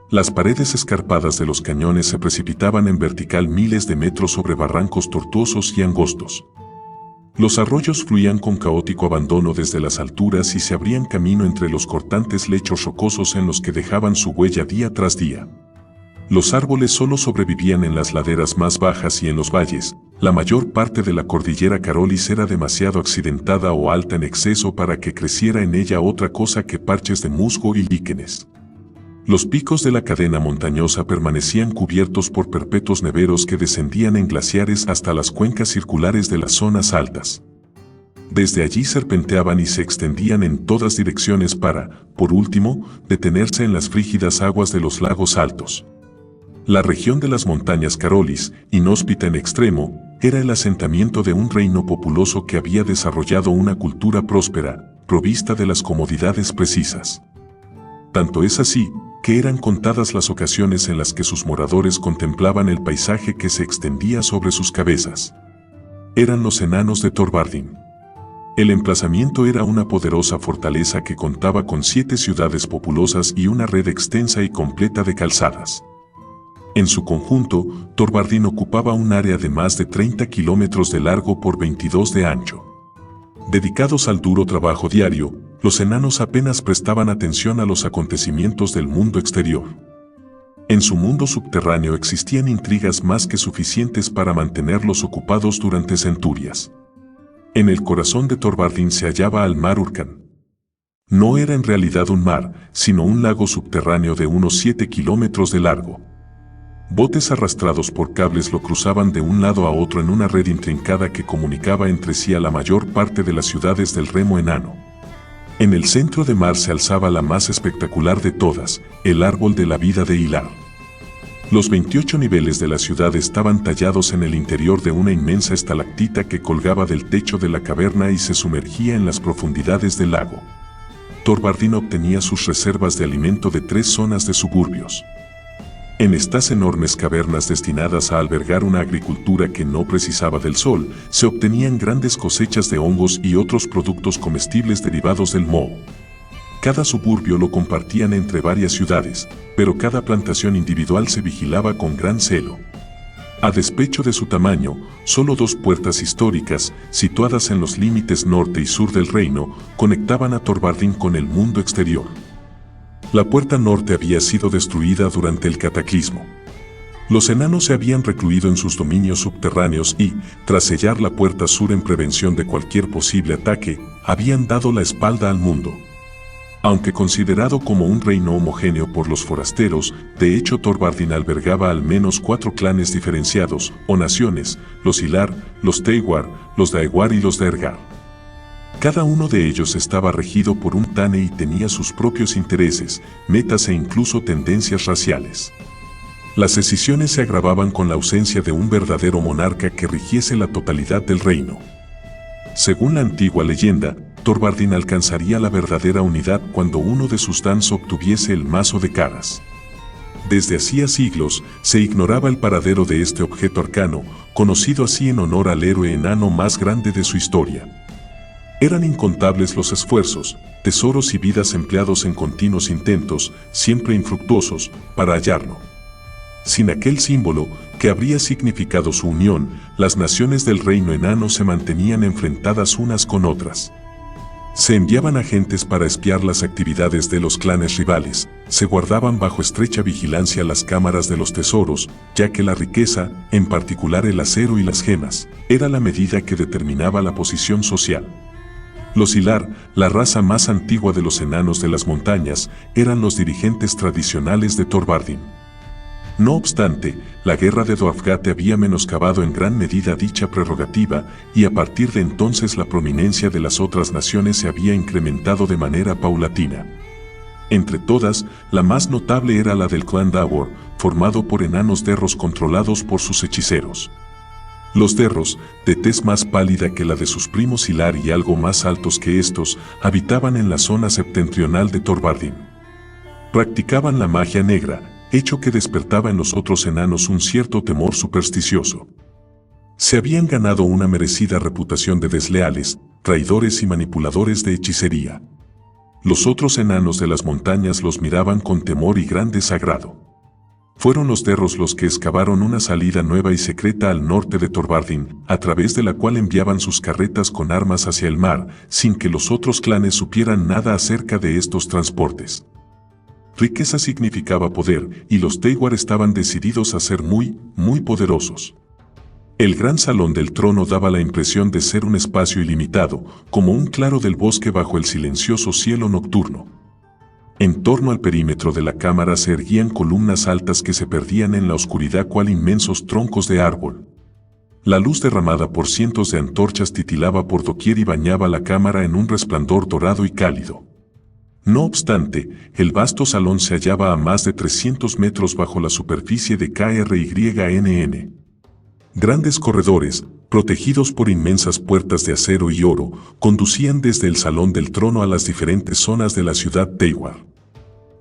Las paredes escarpadas de los cañones se precipitaban en vertical miles de metros sobre barrancos tortuosos y angostos. Los arroyos fluían con caótico abandono desde las alturas y se abrían camino entre los cortantes lechos rocosos en los que dejaban su huella día tras día. Los árboles solo sobrevivían en las laderas más bajas y en los valles. La mayor parte de la cordillera Carolis era demasiado accidentada o alta en exceso para que creciera en ella otra cosa que parches de musgo y líquenes. Los picos de la cadena montañosa permanecían cubiertos por perpetuos neveros que descendían en glaciares hasta las cuencas circulares de las zonas altas. Desde allí serpenteaban y se extendían en todas direcciones para, por último, detenerse en las frígidas aguas de los lagos altos. La región de las montañas Carolis, inhóspita en extremo, era el asentamiento de un reino populoso que había desarrollado una cultura próspera, provista de las comodidades precisas. Tanto es así, que eran contadas las ocasiones en las que sus moradores contemplaban el paisaje que se extendía sobre sus cabezas. Eran los enanos de Thorvardin. El emplazamiento era una poderosa fortaleza que contaba con 7 ciudades populosas y una red extensa y completa de calzadas. En su conjunto, Thorvardin ocupaba un área de más de 30 kilómetros de largo por 22 de ancho. Dedicados al duro trabajo diario, los enanos apenas prestaban atención a los acontecimientos del mundo exterior. En su mundo subterráneo existían intrigas más que suficientes para mantenerlos ocupados durante centurias. En el corazón de Thorvardin se hallaba el mar Urkan. No era en realidad un mar, sino un lago subterráneo de unos 7 kilómetros de largo. Botes arrastrados por cables lo cruzaban de un lado a otro en una red intrincada que comunicaba entre sí a la mayor parte de las ciudades del remo enano. En el centro de mar se alzaba la más espectacular de todas, el árbol de la vida de Ilar. Los 28 niveles de la ciudad estaban tallados en el interior de una inmensa estalactita que colgaba del techo de la caverna y se sumergía en las profundidades del lago. Thorvardin obtenía sus reservas de alimento de 3 zonas de suburbios. En estas enormes cavernas destinadas a albergar una agricultura que no precisaba del sol, se obtenían grandes cosechas de hongos y otros productos comestibles derivados del moho. Cada suburbio lo compartían entre varias ciudades, pero cada plantación individual se vigilaba con gran celo. A despecho de su tamaño, solo 2 puertas históricas, situadas en los límites norte y sur del reino, conectaban a Thorvardin con el mundo exterior. La puerta norte había sido destruida durante el cataclismo. Los enanos se habían recluido en sus dominios subterráneos y, tras sellar la puerta sur en prevención de cualquier posible ataque, habían dado la espalda al mundo. Aunque considerado como un reino homogéneo por los forasteros, de hecho Thorvardin albergaba al menos 4 clanes diferenciados, o naciones, los Ilar, los Teiwar, los Daewar y los Daergar. Cada uno de ellos estaba regido por un Tane y tenía sus propios intereses, metas e incluso tendencias raciales. Las escisiones se agravaban con la ausencia de un verdadero monarca que rigiese la totalidad del reino. Según la antigua leyenda, Thorvaldin alcanzaría la verdadera unidad cuando uno de sus Dans obtuviese el mazo de caras. Desde hacía siglos se ignoraba el paradero de este objeto arcano, conocido así en honor al héroe enano más grande de su historia. Eran incontables los esfuerzos, tesoros y vidas empleados en continuos intentos, siempre infructuosos, para hallarlo. Sin aquel símbolo, que habría significado su unión, las naciones del reino enano se mantenían enfrentadas unas con otras. Se enviaban agentes para espiar las actividades de los clanes rivales, se guardaban bajo estrecha vigilancia las cámaras de los tesoros, ya que la riqueza, en particular el acero y las gemas, era la medida que determinaba la posición social. Los Ilar, la raza más antigua de los enanos de las montañas, eran los dirigentes tradicionales de Thorvaldin. No obstante, la guerra de Dwarfgate había menoscabado en gran medida dicha prerrogativa, y a partir de entonces la prominencia de las otras naciones se había incrementado de manera paulatina. Entre todas, la más notable era la del clan Davor, formado por enanos derros controlados por sus hechiceros. Los derros, de tez más pálida que la de sus primos Ilar y algo más altos que estos, habitaban en la zona septentrional de Thorvaldin. Practicaban la magia negra, hecho que despertaba en los otros enanos un cierto temor supersticioso. Se habían ganado una merecida reputación de desleales, traidores y manipuladores de hechicería. Los otros enanos de las montañas los miraban con temor y gran desagrado. Fueron los derros los que excavaron una salida nueva y secreta al norte de Thorvaldin, a través de la cual enviaban sus carretas con armas hacia el mar, sin que los otros clanes supieran nada acerca de estos transportes. Riqueza significaba poder, y los Teiwar estaban decididos a ser muy poderosos. El gran salón del trono daba la impresión de ser un espacio ilimitado, como un claro del bosque bajo el silencioso cielo nocturno. En torno al perímetro de la cámara se erguían columnas altas que se perdían en la oscuridad cual inmensos troncos de árbol. La luz derramada por cientos de antorchas titilaba por doquier y bañaba la cámara en un resplandor dorado y cálido. No obstante, el vasto salón se hallaba a más de 300 metros bajo la superficie de KRYNN. Grandes corredores, protegidos por inmensas puertas de acero y oro, conducían desde el salón del trono a las diferentes zonas de la ciudad Teiwar.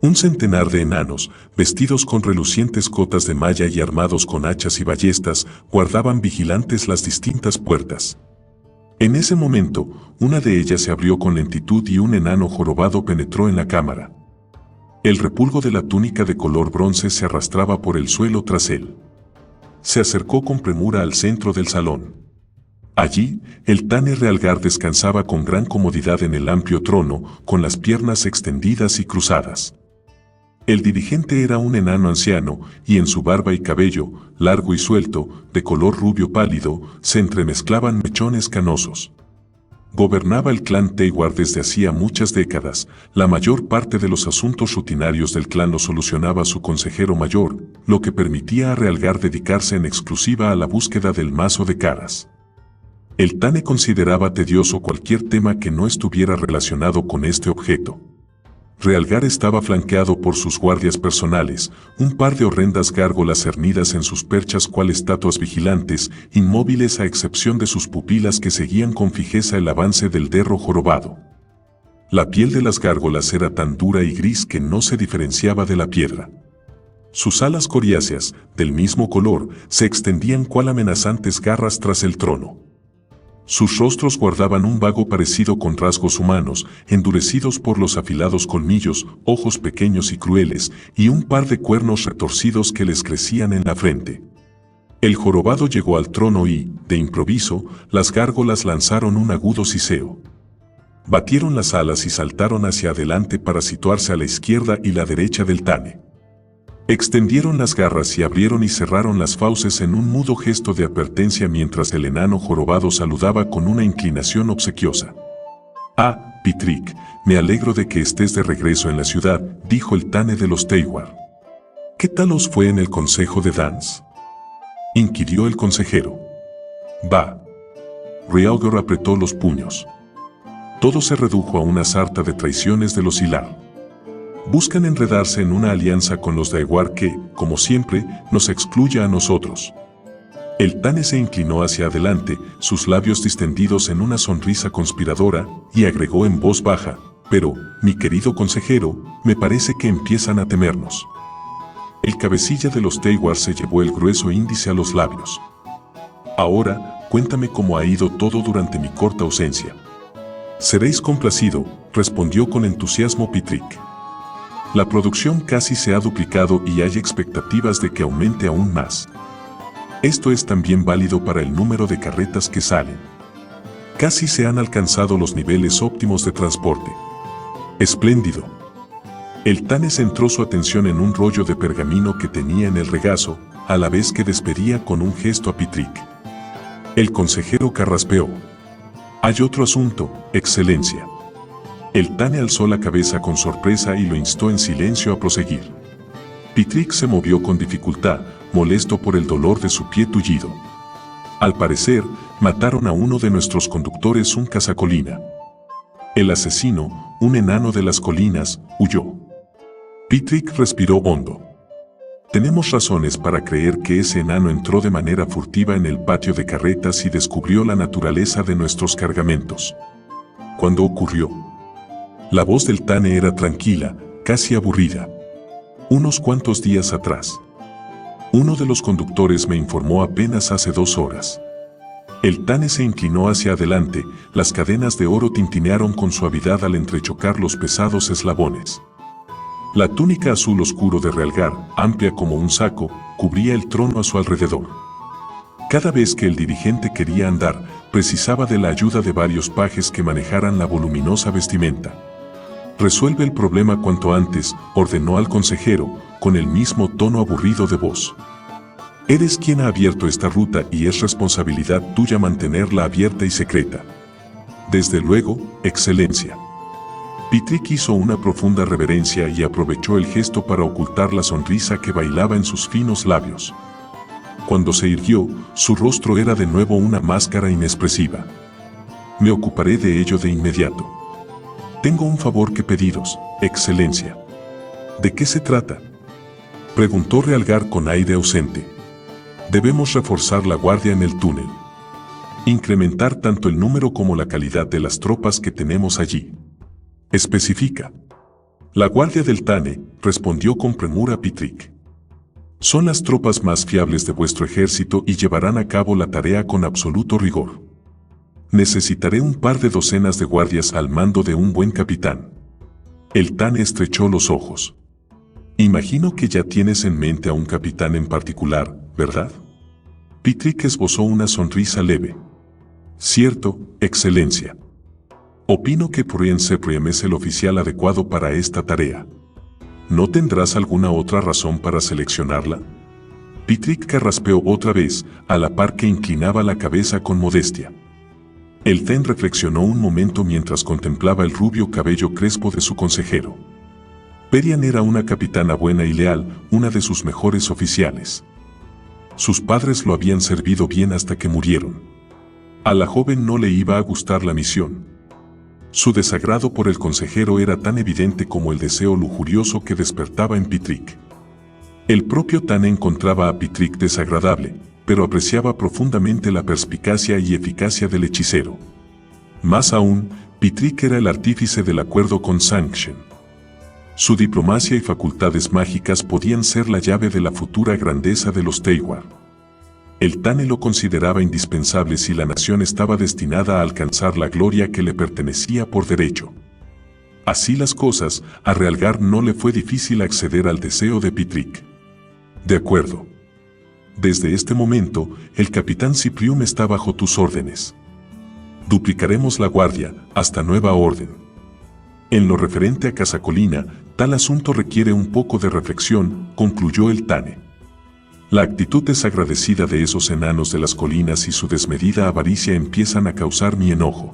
Un centenar de enanos, vestidos con relucientes cotas de malla y armados con hachas y ballestas, guardaban vigilantes las distintas puertas. En ese momento, una de ellas se abrió con lentitud y un enano jorobado penetró en la cámara. El repulgo de la túnica de color bronce se arrastraba por el suelo tras él. Se acercó con premura al centro del salón. Allí, el Tane Realgar descansaba con gran comodidad en el amplio trono, con las piernas extendidas y cruzadas. El dirigente era un enano anciano, y en su barba y cabello, largo y suelto, de color rubio pálido, se entremezclaban mechones canosos. Gobernaba el clan Teiwar desde hacía muchas décadas. La mayor parte de los asuntos rutinarios del clan los solucionaba su consejero mayor, lo que permitía a Realgar dedicarse en exclusiva a la búsqueda del mazo de caras. El Tane consideraba tedioso cualquier tema que no estuviera relacionado con este objeto. Realgar estaba flanqueado por sus guardias personales, un par de horrendas gárgolas cernidas en sus perchas cual estatuas vigilantes, inmóviles a excepción de sus pupilas que seguían con fijeza el avance del derro jorobado. La piel de las gárgolas era tan dura y gris que no se diferenciaba de la piedra. Sus alas coriáceas, del mismo color, se extendían cual amenazantes garras tras el trono. Sus rostros guardaban un vago parecido con rasgos humanos, endurecidos por los afilados colmillos, ojos pequeños y crueles, y un par de cuernos retorcidos que les crecían en la frente. El jorobado llegó al trono y, de improviso, las gárgolas lanzaron un agudo siseo. Batieron las alas y saltaron hacia adelante para situarse a la izquierda y la derecha del Tane. Extendieron las garras y abrieron y cerraron las fauces en un mudo gesto de advertencia mientras el enano jorobado saludaba con una inclinación obsequiosa. «Ah, Pitrik, me alegro de que estés de regreso en la ciudad», dijo el Tane de los Teiwar. «¿Qué tal os fue en el consejo de Dance?», inquirió el consejero. «Bah». Realgar apretó los puños. Todo se redujo a una sarta de traiciones de los Ilar. Buscan enredarse en una alianza con los Teiwar que, como siempre, nos excluya a nosotros. El Tane se inclinó hacia adelante, sus labios distendidos en una sonrisa conspiradora, y agregó en voz baja: pero, mi querido consejero, me parece que empiezan a temernos. El cabecilla de los Teiwar se llevó el grueso índice a los labios. Ahora, cuéntame cómo ha ido todo durante mi corta ausencia. Seréis complacido, respondió con entusiasmo Pitrick. La producción casi se ha duplicado y hay expectativas de que aumente aún más. Esto es también válido para el número de carretas que salen. Casi se han alcanzado los niveles óptimos de transporte. Espléndido. El Tane centró su atención en un rollo de pergamino que tenía en el regazo, a la vez que despedía con un gesto a Pitrick. El consejero carraspeó. Hay otro asunto, Excelencia. El Tane alzó la cabeza con sorpresa y lo instó en silencio a proseguir. Pitrick se movió con dificultad, molesto por el dolor de su pie tullido. Al parecer, mataron a uno de nuestros conductores, un cazacolina. El asesino, un enano de las colinas, huyó. Pitrick respiró hondo. Tenemos razones para creer que ese enano entró de manera furtiva en el patio de carretas y descubrió la naturaleza de nuestros cargamentos. ¿Cuándo ocurrió? La voz del Tane era tranquila, casi aburrida. Unos cuantos días atrás. Uno de los conductores me informó apenas hace 2 horas. El Tane se inclinó hacia adelante, las cadenas de oro tintinearon con suavidad al entrechocar los pesados eslabones. La túnica azul oscuro de Realgar, amplia como un saco, cubría el trono a su alrededor. Cada vez que el dirigente quería andar, precisaba de la ayuda de varios pajes que manejaran la voluminosa vestimenta. Resuelve el problema cuanto antes, ordenó al consejero, con el mismo tono aburrido de voz. Eres quien ha abierto esta ruta y es responsabilidad tuya mantenerla abierta y secreta. Desde luego, Excelencia. Pitrick hizo una profunda reverencia y aprovechó el gesto para ocultar la sonrisa que bailaba en sus finos labios. Cuando se irguió, su rostro era de nuevo una máscara inexpresiva. Me ocuparé de ello de inmediato. Tengo un favor que pediros, Excelencia. ¿De qué se trata?, preguntó Realgar con aire ausente. Debemos reforzar la guardia en el túnel. Incrementar tanto el número como la calidad de las tropas que tenemos allí. Especifica. La guardia del Tane, respondió con premura Pitrick. Son las tropas más fiables de vuestro ejército y llevarán a cabo la tarea con absoluto rigor. Necesitaré un par de docenas de guardias al mando de un buen capitán. El Tane estrechó los ojos. Imagino que ya tienes en mente a un capitán en particular, ¿verdad? Pitrick esbozó una sonrisa leve. Cierto, Excelencia. Opino que Prince Priem es el oficial adecuado para esta tarea. ¿No tendrás alguna otra razón para seleccionarla? Pitrick carraspeó otra vez, a la par que inclinaba la cabeza con modestia. El Ten reflexionó un momento mientras contemplaba el rubio cabello crespo de su consejero. Perian era una capitana buena y leal, una de sus mejores oficiales. Sus padres lo habían servido bien hasta que murieron. A la joven no le iba a gustar la misión. Su desagrado por el consejero era tan evidente como el deseo lujurioso que despertaba en Pitrick. El propio Tane encontraba a Pitrick desagradable, pero apreciaba profundamente la perspicacia y eficacia del hechicero. Más aún, Pitrick era el artífice del acuerdo con Sanction. Su diplomacia y facultades mágicas podían ser la llave de la futura grandeza de los Teiwar. El Tane lo consideraba indispensable si la nación estaba destinada a alcanzar la gloria que le pertenecía por derecho. Así las cosas, a Realgar no le fue difícil acceder al deseo de Pitrick. De acuerdo. Desde este momento, el capitán Ciprium está bajo tus órdenes. Duplicaremos la guardia, hasta nueva orden. En lo referente a Cazacolina, tal asunto requiere un poco de reflexión, concluyó el Tane. La actitud desagradecida de esos enanos de las colinas y su desmedida avaricia empiezan a causar mi enojo.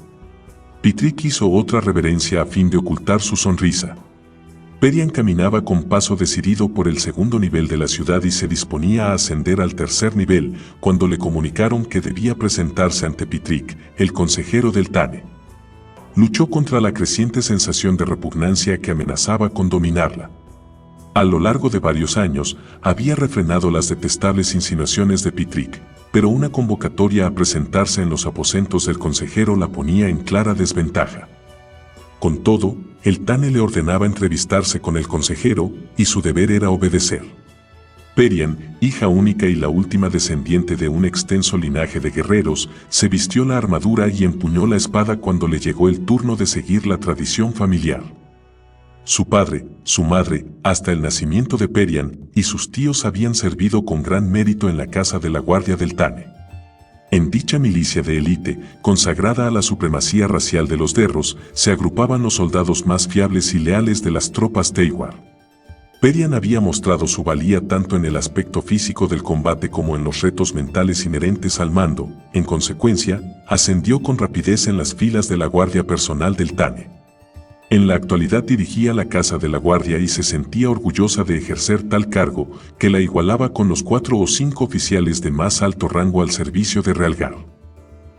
Pitrick hizo otra reverencia a fin de ocultar su sonrisa. Perian caminaba con paso decidido por el segundo nivel de la ciudad y se disponía a ascender al tercer nivel, cuando le comunicaron que debía presentarse ante Pitrick, el consejero del Tane. Luchó contra la creciente sensación de repugnancia que amenazaba con dominarla. A lo largo de varios años, había refrenado las detestables insinuaciones de Pitrick, pero una convocatoria a presentarse en los aposentos del consejero la ponía en clara desventaja. Con todo, el Tane le ordenaba entrevistarse con el consejero, y su deber era obedecer. Perian, hija única y la última descendiente de un extenso linaje de guerreros, se vistió la armadura y empuñó la espada cuando le llegó el turno de seguir la tradición familiar. Su padre, su madre, hasta el nacimiento de Perian, y sus tíos habían servido con gran mérito en la casa de la Guardia del Tane. En dicha milicia de élite, consagrada a la supremacía racial de los Derros, se agrupaban los soldados más fiables y leales de las tropas Teiwar. Perian había mostrado su valía tanto en el aspecto físico del combate como en los retos mentales inherentes al mando. En consecuencia, ascendió con rapidez en las filas de la guardia personal del Tane. En la actualidad dirigía la Casa de la Guardia y se sentía orgullosa de ejercer tal cargo, que la igualaba con los 4 o 5 oficiales de más alto rango al servicio de Realgar.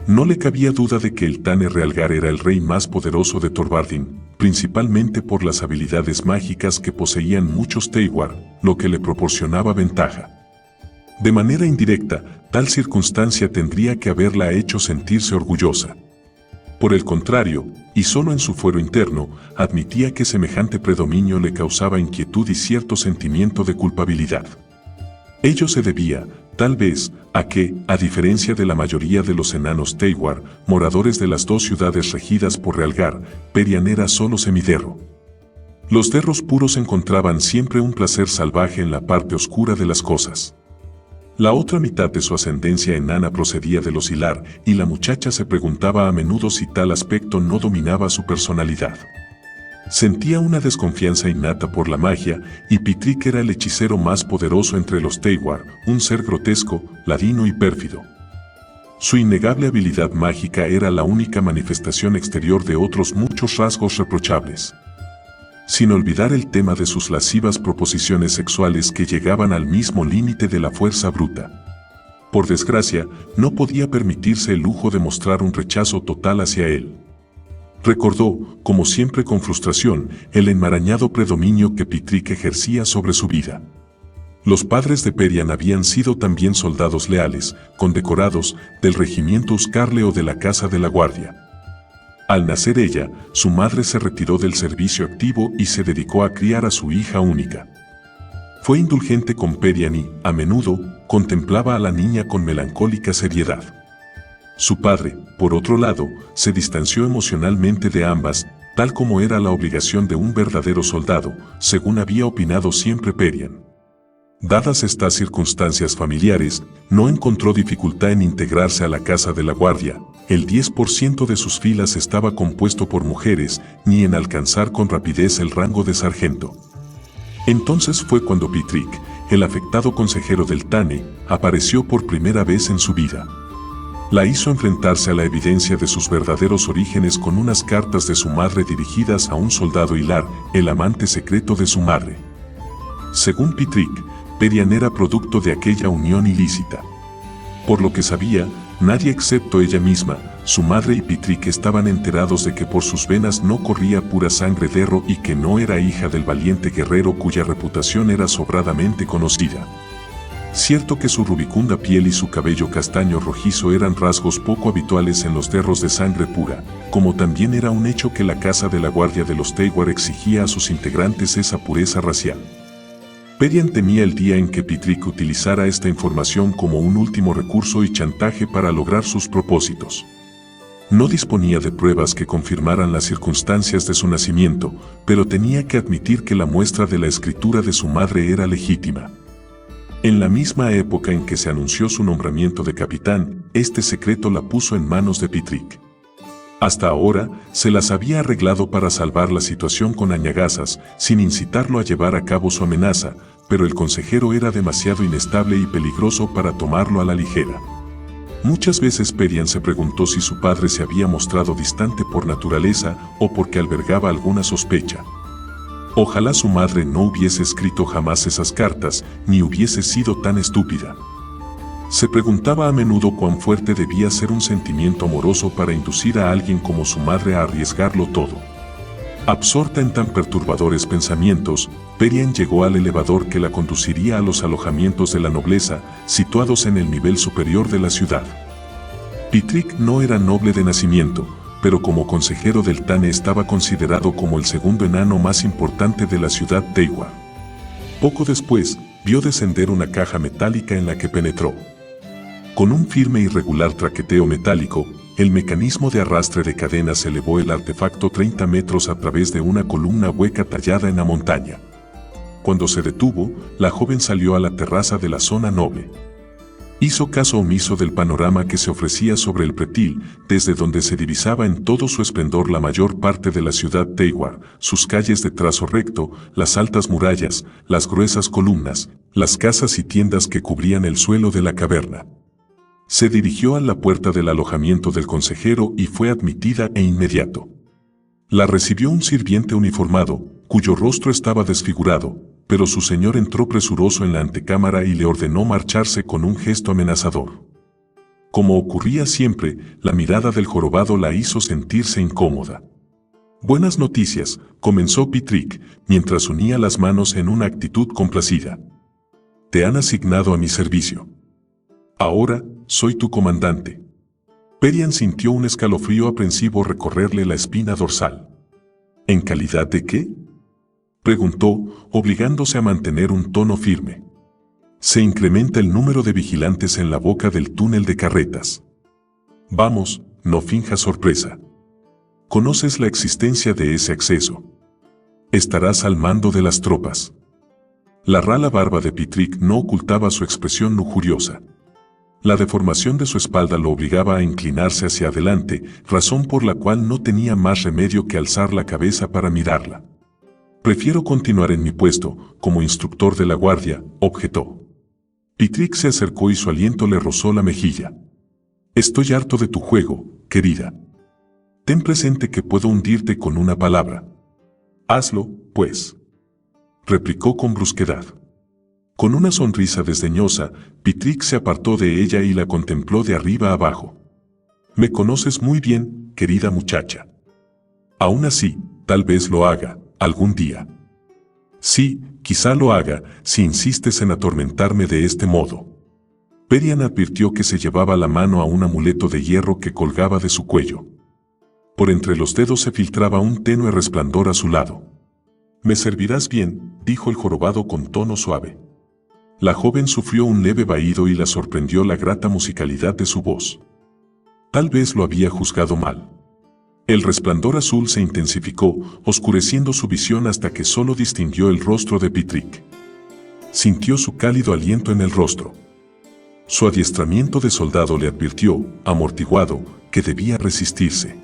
No le cabía duda de que el Tane Realgar era el rey más poderoso de Torvardin, principalmente por las habilidades mágicas que poseían muchos Teiwar, lo que le proporcionaba ventaja. De manera indirecta, tal circunstancia tendría que haberla hecho sentirse orgullosa. Por el contrario, y solo en su fuero interno, admitía que semejante predominio le causaba inquietud y cierto sentimiento de culpabilidad. Ello se debía, tal vez, a que, a diferencia de la mayoría de los enanos Teiwar, moradores de las 2 ciudades regidas por Realgar, Perian era solo semiderro. Los derros puros encontraban siempre un placer salvaje en la parte oscura de las cosas. La otra mitad de su ascendencia enana procedía de los Hilar, y la muchacha se preguntaba a menudo si tal aspecto no dominaba su personalidad. Sentía una desconfianza innata por la magia, y Pitrik era el hechicero más poderoso entre los Teiwar, un ser grotesco, ladino y pérfido. Su innegable habilidad mágica era la única manifestación exterior de otros muchos rasgos reprochables. Sin olvidar el tema de sus lascivas proposiciones sexuales que llegaban al mismo límite de la fuerza bruta. Por desgracia, no podía permitirse el lujo de mostrar un rechazo total hacia él. Recordó, como siempre con frustración, el enmarañado predominio que Pitrik ejercía sobre su vida. Los padres de Perian habían sido también soldados leales, condecorados, del regimiento Uscarle o de la Casa de la Guardia. Al nacer ella, su madre se retiró del servicio activo y se dedicó a criar a su hija única. Fue indulgente con Perian y, a menudo, contemplaba a la niña con melancólica seriedad. Su padre, por otro lado, se distanció emocionalmente de ambas, tal como era la obligación de un verdadero soldado, según había opinado siempre Perian. Dadas estas circunstancias familiares, no encontró dificultad en integrarse a la Casa de la Guardia. El 10% de sus filas estaba compuesto por mujeres, ni en alcanzar con rapidez el rango de sargento. Entonces fue cuando Pitrik, el afectado consejero del Tane, apareció por primera vez en su vida. La hizo enfrentarse a la evidencia de sus verdaderos orígenes con unas cartas de su madre dirigidas a un soldado Hilar, el amante secreto de su madre. Según Pitrik, Perian era producto de aquella unión ilícita. Por lo que sabía, nadie excepto ella misma, su madre y Pitrik estaban enterados de que por sus venas no corría pura sangre derro y que no era hija del valiente guerrero cuya reputación era sobradamente conocida. Cierto que su rubicunda piel y su cabello castaño rojizo eran rasgos poco habituales en los derros de sangre pura, como también era un hecho que la Casa de la Guardia de los Teiwar exigía a sus integrantes esa pureza racial. Perian temía el día en que Pitrik utilizara esta información como un último recurso y chantaje para lograr sus propósitos. No disponía de pruebas que confirmaran las circunstancias de su nacimiento, pero tenía que admitir que la muestra de la escritura de su madre era legítima. En la misma época en que se anunció su nombramiento de capitán, este secreto la puso en manos de Pitrik. Hasta ahora, se las había arreglado para salvar la situación con añagazas, sin incitarlo a llevar a cabo su amenaza, pero el consejero era demasiado inestable y peligroso para tomarlo a la ligera. Muchas veces Perian se preguntó si su padre se había mostrado distante por naturaleza o porque albergaba alguna sospecha. Ojalá su madre no hubiese escrito jamás esas cartas, ni hubiese sido tan estúpida. Se preguntaba a menudo cuán fuerte debía ser un sentimiento amoroso para inducir a alguien como su madre a arriesgarlo todo. Absorta en tan perturbadores pensamientos, Perian llegó al elevador que la conduciría a los alojamientos de la nobleza, situados en el nivel superior de la ciudad. Pitrick no era noble de nacimiento, pero como consejero del Tane estaba considerado como el segundo enano más importante de la ciudad de Teiwar. Poco después, vio descender una caja metálica en la que penetró. Con un firme y regular traqueteo metálico, el mecanismo de arrastre de cadenas elevó el artefacto 30 metros a través de una columna hueca tallada en la montaña. Cuando se detuvo, la joven salió a la terraza de la zona noble. Hizo caso omiso del panorama que se ofrecía sobre el pretil, desde donde se divisaba en todo su esplendor la mayor parte de la ciudad de Teiwar, sus calles de trazo recto, las altas murallas, las gruesas columnas, las casas y tiendas que cubrían el suelo de la caverna. Se dirigió a la puerta del alojamiento del consejero y fue admitida e inmediato. La recibió un sirviente uniformado, cuyo rostro estaba desfigurado, pero su señor entró presuroso en la antecámara y le ordenó marcharse con un gesto amenazador. Como ocurría siempre, la mirada del jorobado la hizo sentirse incómoda. «Buenas noticias», comenzó Pitrick, mientras unía las manos en una actitud complacida. «Te han asignado a mi servicio. Ahora, soy tu comandante». Perian sintió un escalofrío aprensivo recorrerle la espina dorsal. «¿En calidad de qué?», preguntó, obligándose a mantener un tono firme. «Se incrementa el número de vigilantes en la boca del túnel de carretas. Vamos, no finjas sorpresa. Conoces la existencia de ese acceso. Estarás al mando de las tropas». La rala barba de Pitrick no ocultaba su expresión lujuriosa. La deformación de su espalda lo obligaba a inclinarse hacia adelante, razón por la cual no tenía más remedio que alzar la cabeza para mirarla. «Prefiero continuar en mi puesto, como instructor de la guardia», objetó. Pitrick se acercó y su aliento le rozó la mejilla. «Estoy harto de tu juego, querida. Ten presente que puedo hundirte con una palabra. Hazlo, pues», replicó con brusquedad. Con una sonrisa desdeñosa, Pitrick se apartó de ella y la contempló de arriba abajo. «Me conoces muy bien, querida muchacha. Aún así, tal vez lo haga, algún día. Sí, quizá lo haga, si insistes en atormentarme de este modo». Perian advirtió que se llevaba la mano a un amuleto de hierro que colgaba de su cuello. Por entre los dedos se filtraba un tenue resplandor azulado. «Me servirás bien», dijo el jorobado con tono suave. La joven sufrió un leve vahido y la sorprendió la grata musicalidad de su voz. Tal vez lo había juzgado mal. El resplandor azul se intensificó, oscureciendo su visión hasta que solo distinguió el rostro de Pitrick. Sintió su cálido aliento en el rostro. Su adiestramiento de soldado le advirtió, amortiguado, que debía resistirse.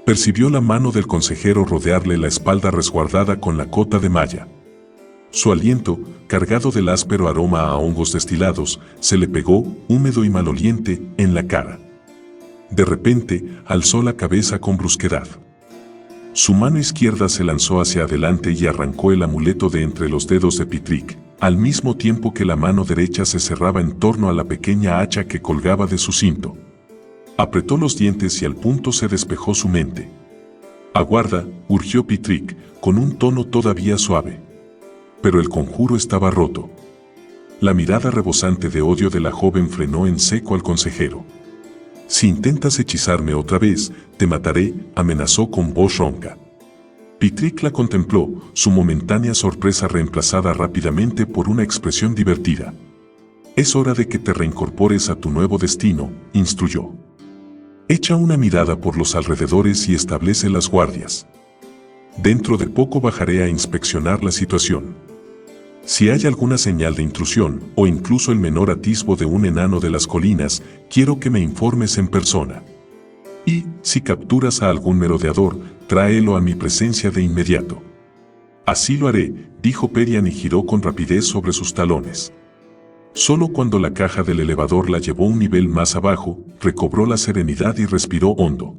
Percibió la mano del consejero rodearle la espalda resguardada con la cota de malla. Su aliento, cargado del áspero aroma a hongos destilados, se le pegó, húmedo y maloliente, en la cara. De repente, alzó la cabeza con brusquedad. Su mano izquierda se lanzó hacia adelante y arrancó el amuleto de entre los dedos de Pitrick, al mismo tiempo que la mano derecha se cerraba en torno a la pequeña hacha que colgaba de su cinto. Apretó los dientes y al punto se despejó su mente. «Aguarda», urgió Pitrick, con un tono todavía suave. Pero el conjuro estaba roto. La mirada rebosante de odio de la joven frenó en seco al consejero. «Si intentas hechizarme otra vez, te mataré», amenazó con voz ronca. Pitrick la contempló, su momentánea sorpresa reemplazada rápidamente por una expresión divertida. «Es hora de que te reincorpores a tu nuevo destino», instruyó. «Echa una mirada por los alrededores y establece las guardias. Dentro de poco bajaré a inspeccionar la situación. Si hay alguna señal de intrusión, o incluso el menor atisbo de un enano de las colinas, quiero que me informes en persona. Y, si capturas a algún merodeador, tráelo a mi presencia de inmediato». «Así lo haré», dijo Perian y giró con rapidez sobre sus talones. Solo cuando la caja del elevador la llevó un nivel más abajo, recobró la serenidad y respiró hondo.